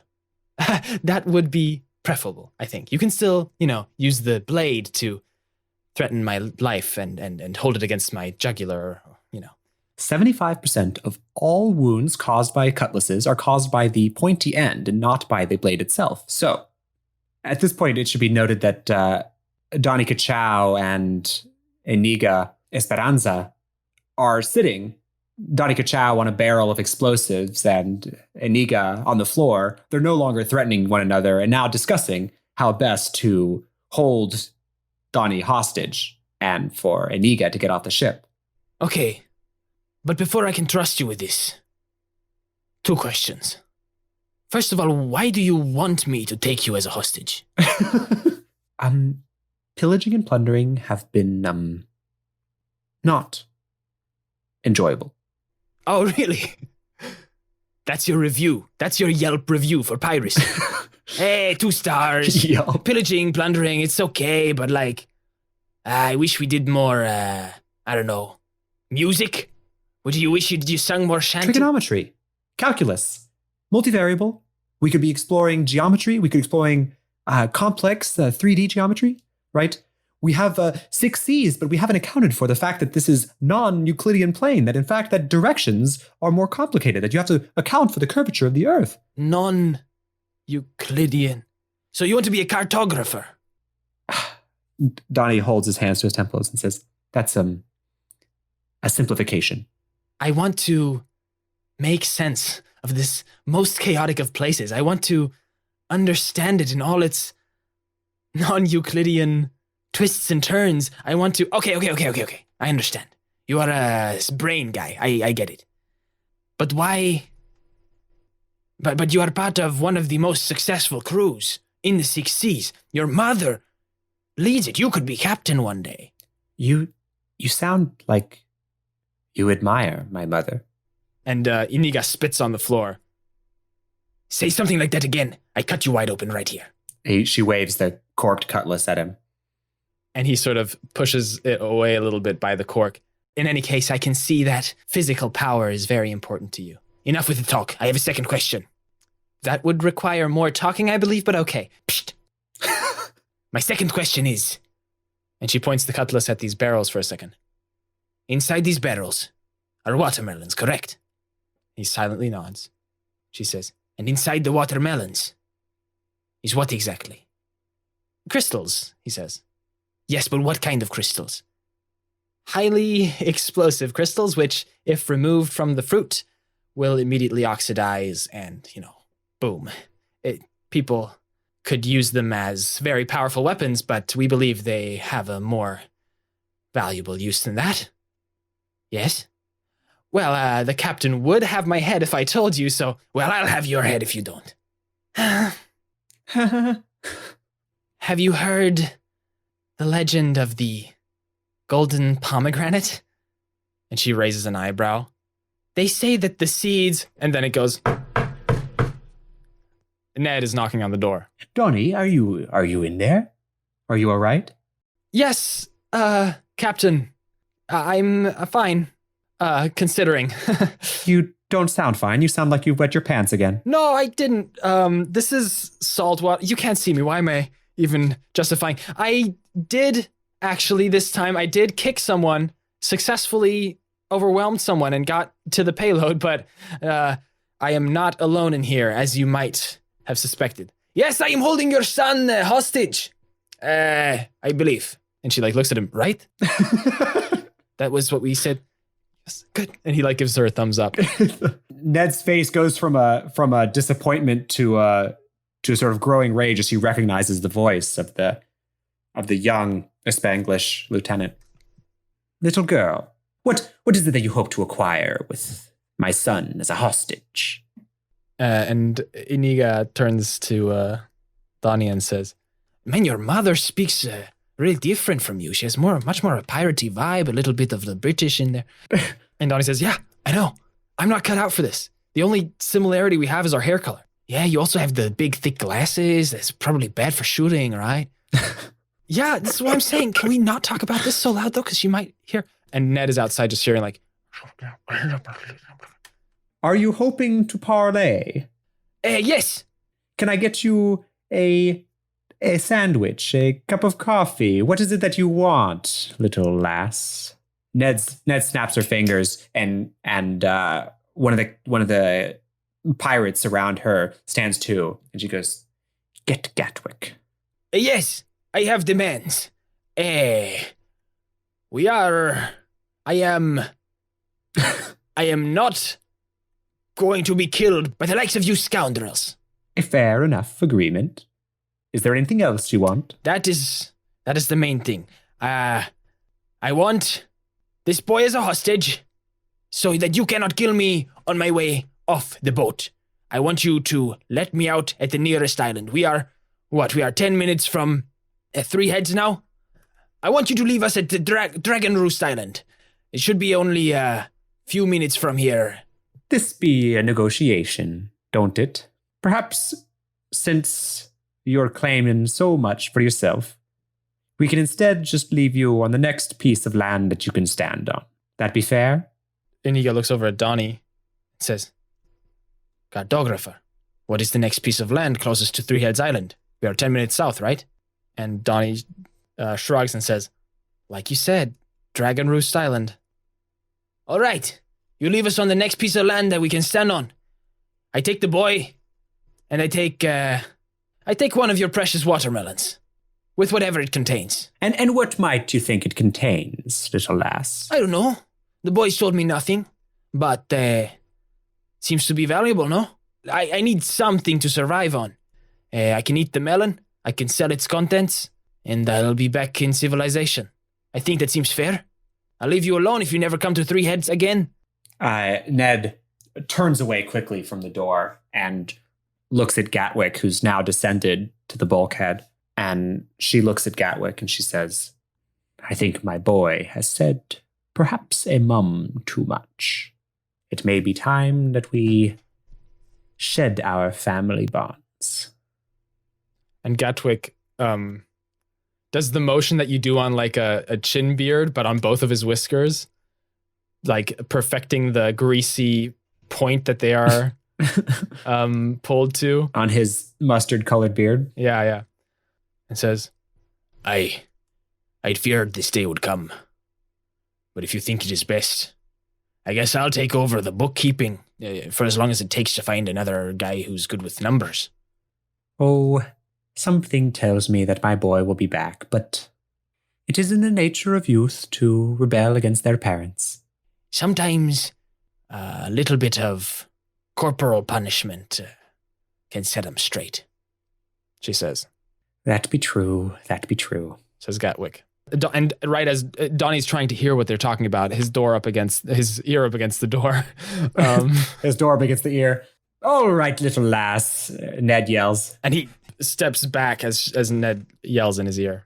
That would be preferable, I think. You can still, use the blade to threaten my life and hold it against my jugular, 75% of all wounds caused by cutlasses are caused by the pointy end and not by the blade itself. So, at this point, it should be noted that Donnie Kachow and Iniga Esperanza are sitting, Donnie Kachow on a barrel of explosives and Iniga on the floor. They're no longer threatening one another and now discussing how best to hold Donnie hostage and for Iniga to get off the ship. Okay, but before I can trust you with this, 2 questions. First of all, why do you want me to take you as a hostage? Pillaging and plundering have been, not enjoyable. Oh, really? That's your review. That's your Yelp review for piracy. Hey, 2 stars. Yelp. Pillaging, plundering, it's okay, but I wish we did more, music? Would you wish you sung more shanty? Trigonometry, calculus, multivariable. We could be exploring geometry. We could be exploring complex 3D geometry, right? We have 6 C's, but we haven't accounted for the fact that this is non-Euclidean plane, that in fact that directions are more complicated, that you have to account for the curvature of the Earth. Non-Euclidean. So you want to be a cartographer? Donnie holds his hands to his temples and says, "That's a simplification." I want to make sense of this most chaotic of places. I want to understand it in all its non-Euclidean twists and turns. I want to... Okay. I understand. You are a brain guy. I get it. But why... But you are part of one of the most successful crews in the 6 seas. Your mother leads it. You could be captain one day. You sound like you admire my mother. And Iniga spits on the floor. Say something like that again. I cut you wide open right here. She waves the corked cutlass at him. And he sort of pushes it away a little bit by the cork. In any case, I can see that physical power is very important to you. Enough with the talk. I have a second question. That would require more talking, I believe, but okay. Psst. My second question is... And she points the cutlass at these barrels for a second. Inside these barrels are watermelons, correct? He silently nods. She says, And inside the watermelons is what exactly? crystals, he says. Yes, but what kind of crystals? Highly explosive crystals, which, if removed from the fruit, will immediately oxidize and, boom. People could use them as very powerful weapons, but we believe they have a more valuable use than that. Yes? Well, the captain would have my head if I told you, so... Well, I'll have your head if you don't. Have you heard the legend of the golden pomegranate? And she raises an eyebrow. They say that the seeds... And then it goes... Ned is knocking on the door. Donnie, are you in there? Are you all right? Yes, Captain. I'm fine. Considering. You don't sound fine. You sound like you've wet your pants again. No, I didn't. This is salt water. You can't see me. Why am I even justifying? I did, actually, this time, I did kick someone, successfully overwhelmed someone and got to the payload, but I am not alone in here, as you might have suspected. Yes, I am holding your son hostage. I believe. And she looks at him, right? That was what we said. Yes, good. And he gives her a thumbs up. Ned's face goes from a disappointment to a sort of growing rage as he recognizes the voice of the young Spanglish lieutenant. Little girl, what is it that you hope to acquire with my son as a hostage? And Iniga turns to Donnie and says, Man, your mother speaks really different from you. She has much more of a piratey vibe, a little bit of the British in there. And Donnie says, yeah, I know. I'm not cut out for this. The only similarity we have is our hair color. Yeah, you also have the big, thick glasses. That's probably bad for shooting, right? Yeah, this is what I'm saying. Can we not talk about this so loud, though? Because she might hear. And Ned is outside just hearing Are you hoping to parlay? Yes. Can I get you a sandwich, a cup of coffee? What is it that you want, little lass? Ned snaps her fingers, and one of the pirates around her stands too, and she goes, "Get Gatwick." Yes, I have demands. I am not going to be killed by the likes of you scoundrels. A fair enough agreement. Is there anything else you want? That is the main thing. I want this boy as a hostage so that you cannot kill me on my way off the boat. I want you to let me out at the nearest island. We are 10 minutes from Three Heads now? I want you to leave us at the Dragon Roost Island. It should be only a few minutes from here. This be a negotiation, don't it? Perhaps, since you're claiming so much for yourself, we can instead just leave you on the next piece of land that you can stand on. That be fair? Iniga looks over at Donnie and says, Cartographer, what is the next piece of land closest to Three Heads Island? We are 10 minutes south, right? And Donnie shrugs and says, like you said, Dragon Roost Island. All right. You leave us on the next piece of land that we can stand on. I take the boy, and I take one of your precious watermelons, with whatever it contains. And what might you think it contains, little lass? I don't know. The boys told me nothing, but seems to be valuable, no? I need something to survive on. I can eat the melon, I can sell its contents, and I'll be back in civilization. I think that seems fair. I'll leave you alone if you never come to Three Heads again. Ned turns away quickly from the door and looks at Gatwick, who's now descended to the bulkhead. And she looks at Gatwick and she says, I think my boy has said perhaps a mum too much. It may be time that we shed our family bonds. And Gatwick does the motion that you do on like a chin beard, but on both of his whiskers, like perfecting the greasy point that they are pulled to. On his mustard-colored beard? Yeah. And says, I'd feared this day would come. But if you think it is best, I guess I'll take over the bookkeeping for as long as it takes to find another guy who's good with numbers. Oh, something tells me that my boy will be back, but it is in the nature of youth to rebel against their parents. Sometimes a little bit of corporal punishment can set them straight, she says. That be true, Says Gatwick. And right as Donnie's trying to hear what they're talking about, his ear up against the door. His door up against the ear. All right, little lass, Ned yells. And he steps back as Ned yells in his ear.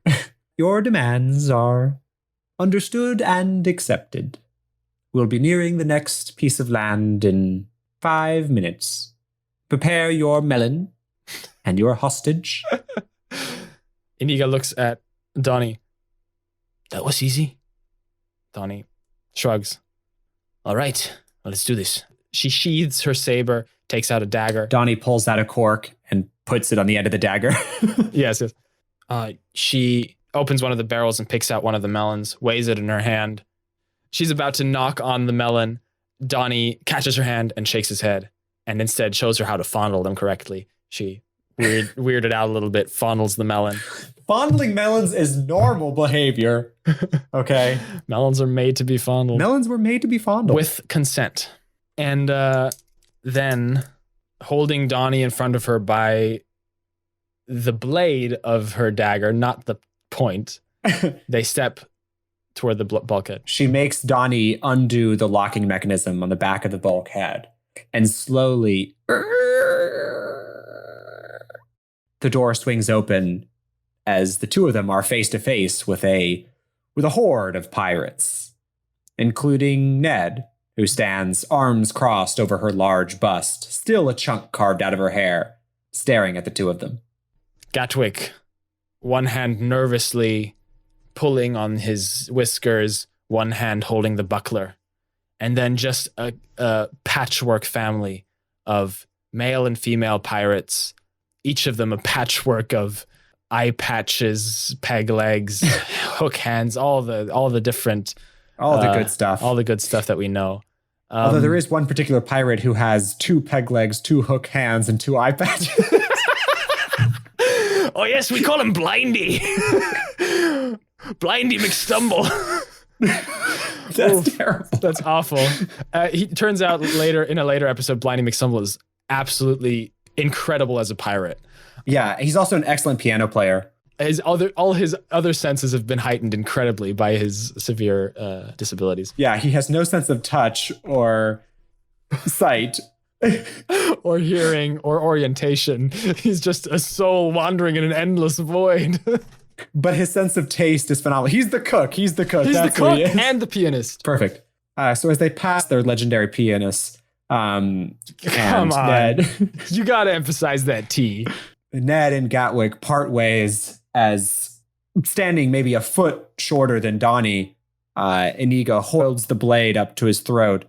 Your demands are understood and accepted. We'll be nearing the next piece of land in 5 minutes. Prepare your melon and your hostage. Iniga looks at Donnie. That was easy. Donnie shrugs. All right, well, let's do this. She sheathes her saber, takes out a dagger. Donnie pulls out a cork and puts it on the end of the dagger. Yes. She opens one of the barrels and picks out one of the melons, weighs it in her hand. She's about to knock on the melon. Donnie catches her hand and shakes his head and instead shows her how to fondle them correctly. She weirded out a little bit, fondles the melon. Fondling melons is normal behavior. Okay. Melons are made to be fondled. Melons were made to be fondled. With consent. And then, holding Donnie in front of her by the blade of her dagger, not the point, they step toward the bulkhead. She makes Donnie undo the locking mechanism on the back of the bulkhead. And slowly, the door swings open as the two of them are face to face with a horde of pirates, including Ned, who stands arms crossed over her large bust, still a chunk carved out of her hair, staring at the two of them. Gatwick, one hand nervously pulling on his whiskers, one hand holding the buckler, and then just a patchwork family of male and female pirates, each of them a patchwork of eye patches, peg legs, hook hands, all the different... All the good stuff. All the good stuff that we know. Although there is one particular pirate who has 2 peg legs, 2 hook hands, and 2 eye patches. Oh yes, we call him Blindy. Blindy McStumble. That's terrible. That's awful. He turns out in a later episode, Blindy McStumble is absolutely incredible as a pirate. Yeah, he's also an excellent piano player. All his other senses have been heightened incredibly by his severe disabilities. Yeah, he has no sense of touch or sight. Or hearing or orientation. He's just a soul wandering in an endless void. But his sense of taste is phenomenal. He's the cook. He's That's the who he cook is. and the pianist. Perfect. So as they pass their legendary pianist, Come and on. Ned, You gotta emphasize that T. Ned and Gatwick part ways as standing maybe a foot shorter than Donnie, Iniga holds the blade up to his throat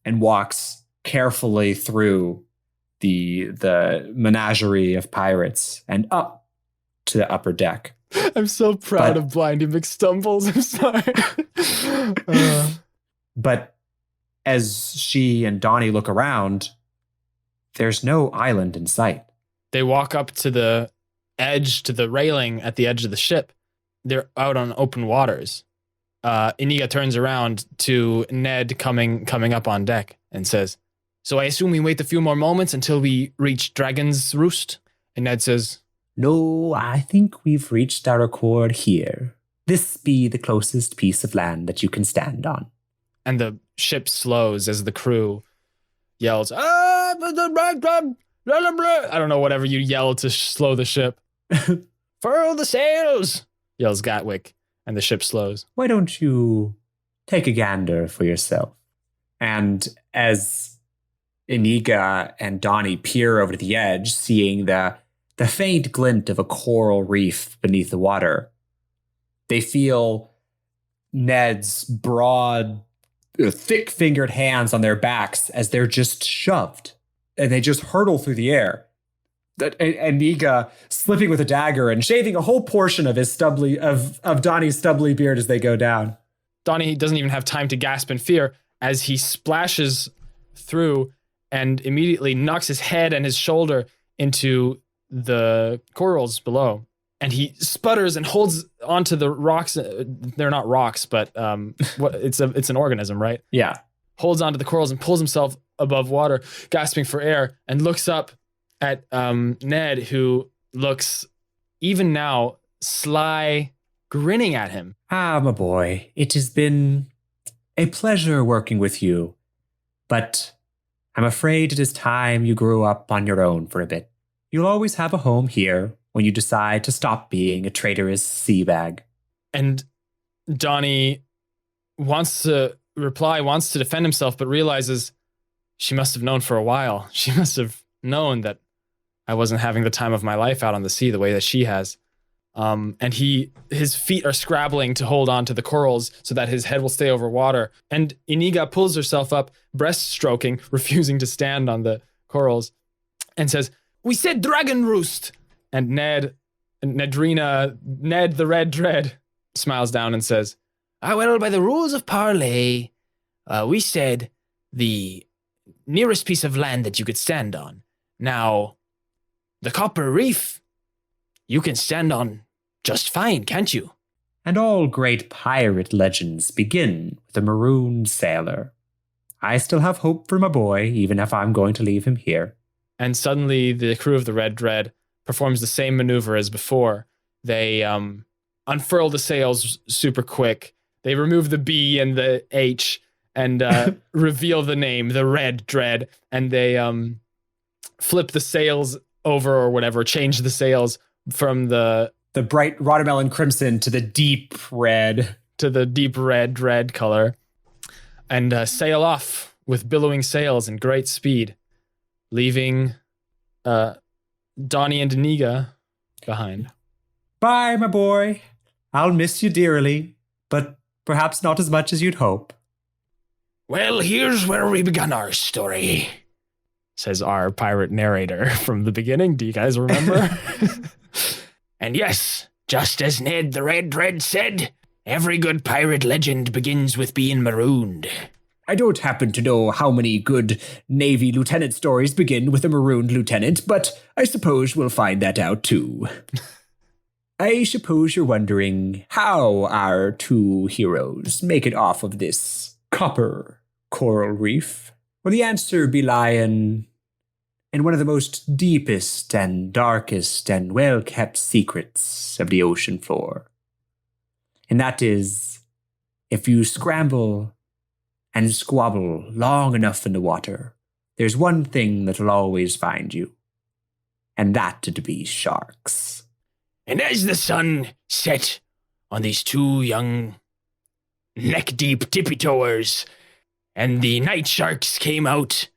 and walks carefully through the menagerie of pirates and up to the upper deck. I'm so proud of Blindy McStumbles. I'm sorry. But as she and Donnie look around, there's no island in sight. They walk up to the edge, to the railing at the edge of the ship. They're out on open waters. Iniga turns around to Ned coming up on deck and says, "So I assume we wait a few more moments until we reach Dragon's Roost?" And Ned says, No, I think we've reached our accord here. This be the closest piece of land that you can stand on. And the ship slows as the crew yells, I don't know, whatever you yell to slow the ship. Furl the sails, yells Gatwick, and the ship slows. Why don't you take a gander for yourself? And as Iniga and Donnie peer over to the edge, seeing the faint glint of a coral reef beneath the water, they feel Ned's broad, thick-fingered hands on their backs as they're just shoved, and they just hurtle through the air. Iniga slipping with a dagger and shaving a whole portion of his of Donnie's stubbly beard as they go down. Donnie doesn't even have time to gasp in fear as he splashes through and immediately knocks his head and his shoulder into the corals below. And he sputters and holds onto the rocks. They're not rocks, but it's an organism, right? Yeah. Holds onto the corals and pulls himself above water, gasping for air, and looks up at Ned, who looks, even now, sly, grinning at him. Ah, my boy, it has been a pleasure working with you, but I'm afraid it is time you grew up on your own for a bit. You'll always have a home here when you decide to stop being a traitorous sea bag. And Donnie wants to reply, wants to defend himself, but realizes she must have known for a while. She must have known that I wasn't having the time of my life out on the sea the way that she has. And his feet are scrabbling to hold on to the corals so that his head will stay over water. And Iniga pulls herself up, breaststroking, refusing to stand on the corals, and says, "We said dragon roost." And Ned the Red Dread, smiles down and says, well, by the rules of parley, we said the nearest piece of land that you could stand on. Now, the Copper Reef, you can stand on just fine, can't you? And all great pirate legends begin with a marooned sailor. I still have hope for my boy, even if I'm going to leave him here. And suddenly the crew of the Red Dread performs the same maneuver as before. They unfurl the sails super quick. They remove the B and the H and reveal the name, the Red Dread. And they flip the sails over or whatever, change the sails from the bright watermelon crimson to the deep red. To the deep red color. And sail off with billowing sails and great speed, leaving Donnie and Iniga behind. Bye, my boy. I'll miss you dearly, but perhaps not as much as you'd hope. Well, here's where we begun our story, says our pirate narrator from the beginning. Do you guys remember? And yes, just as Ned the Red Dread said, every good pirate legend begins with being marooned. I don't happen to know how many good Navy lieutenant stories begin with a marooned lieutenant, but I suppose we'll find that out too. I suppose you're wondering how our two heroes make it off of this copper coral reef. Well, the answer be lying in one of the most deepest and darkest and well-kept secrets of the ocean floor. And that is, if you scramble and squabble long enough in the water, there's one thing that'll always find you, and that'd be sharks. And as the sun set on these two young neck-deep tippy-toers, and the night sharks came out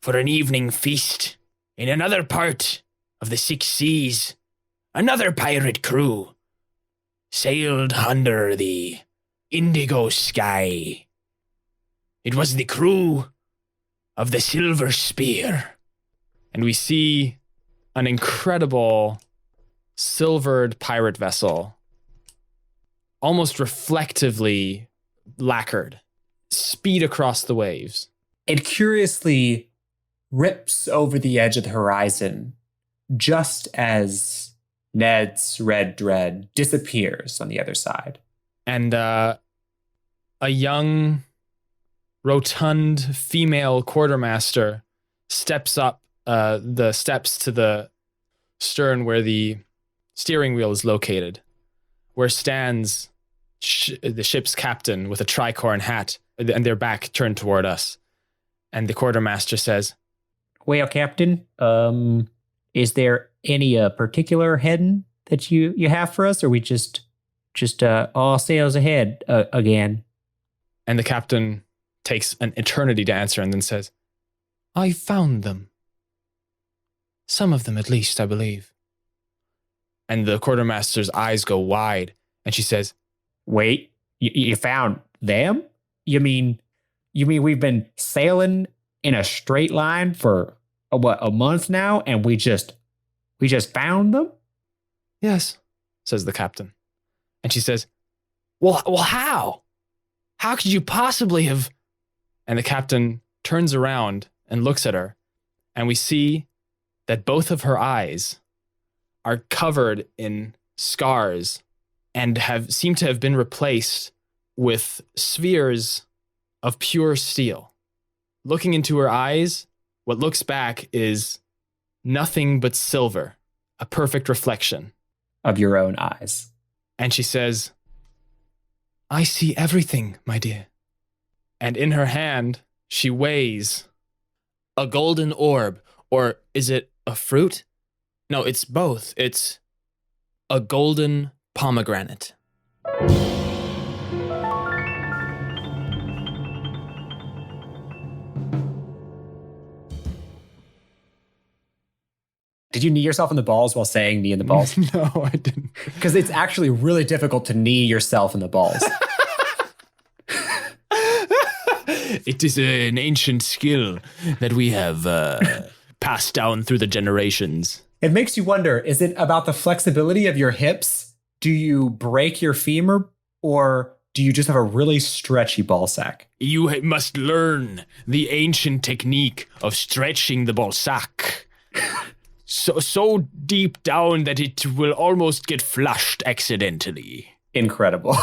for an evening feast in another part of the six seas, another pirate crew sailed under the indigo sky. It was the crew of the Silver Spear. And we see an incredible silvered pirate vessel, almost reflectively lacquered, speed across the waves. It curiously rips over the edge of the horizon just as Ned's Red Dread disappears on the other side. And a young, rotund female quartermaster steps up the steps to the stern where the steering wheel is located, where stands the ship's captain with a tricorn hat and their back turned toward us. And the quartermaster says, Well, Captain, is there any particular heading that you have for us, or we just all sails ahead again? and the captain takes an eternity to answer and then says, I found them. Some of them at least, I believe. And the quartermaster's eyes go wide, and she says, Wait, you found them? You mean we've been sailing in a straight line for a month now, and we just found them? Yes, says the captain. And she says, Well, how? How could you possibly have? And the captain turns around and looks at her, and we see that both of her eyes are covered in scars and seem to have been replaced with spheres of pure steel. Looking into her eyes, what looks back is nothing but silver, a perfect reflection Of your own eyes. And she says, I see everything, my dear. And in her hand, she weighs a golden orb, or is it a fruit? No, it's both. It's a golden pomegranate. Did you knee yourself in the balls while saying knee in the balls? No, I didn't. Because it's actually really difficult to knee yourself in the balls. It is an ancient skill that we have passed down through the generations. It makes you wonder, is it about the flexibility of your hips? Do you break your femur, or do you just have a really stretchy ball sack? You must learn the ancient technique of stretching the ball sack. So deep down that it will almost get flushed accidentally. Incredible.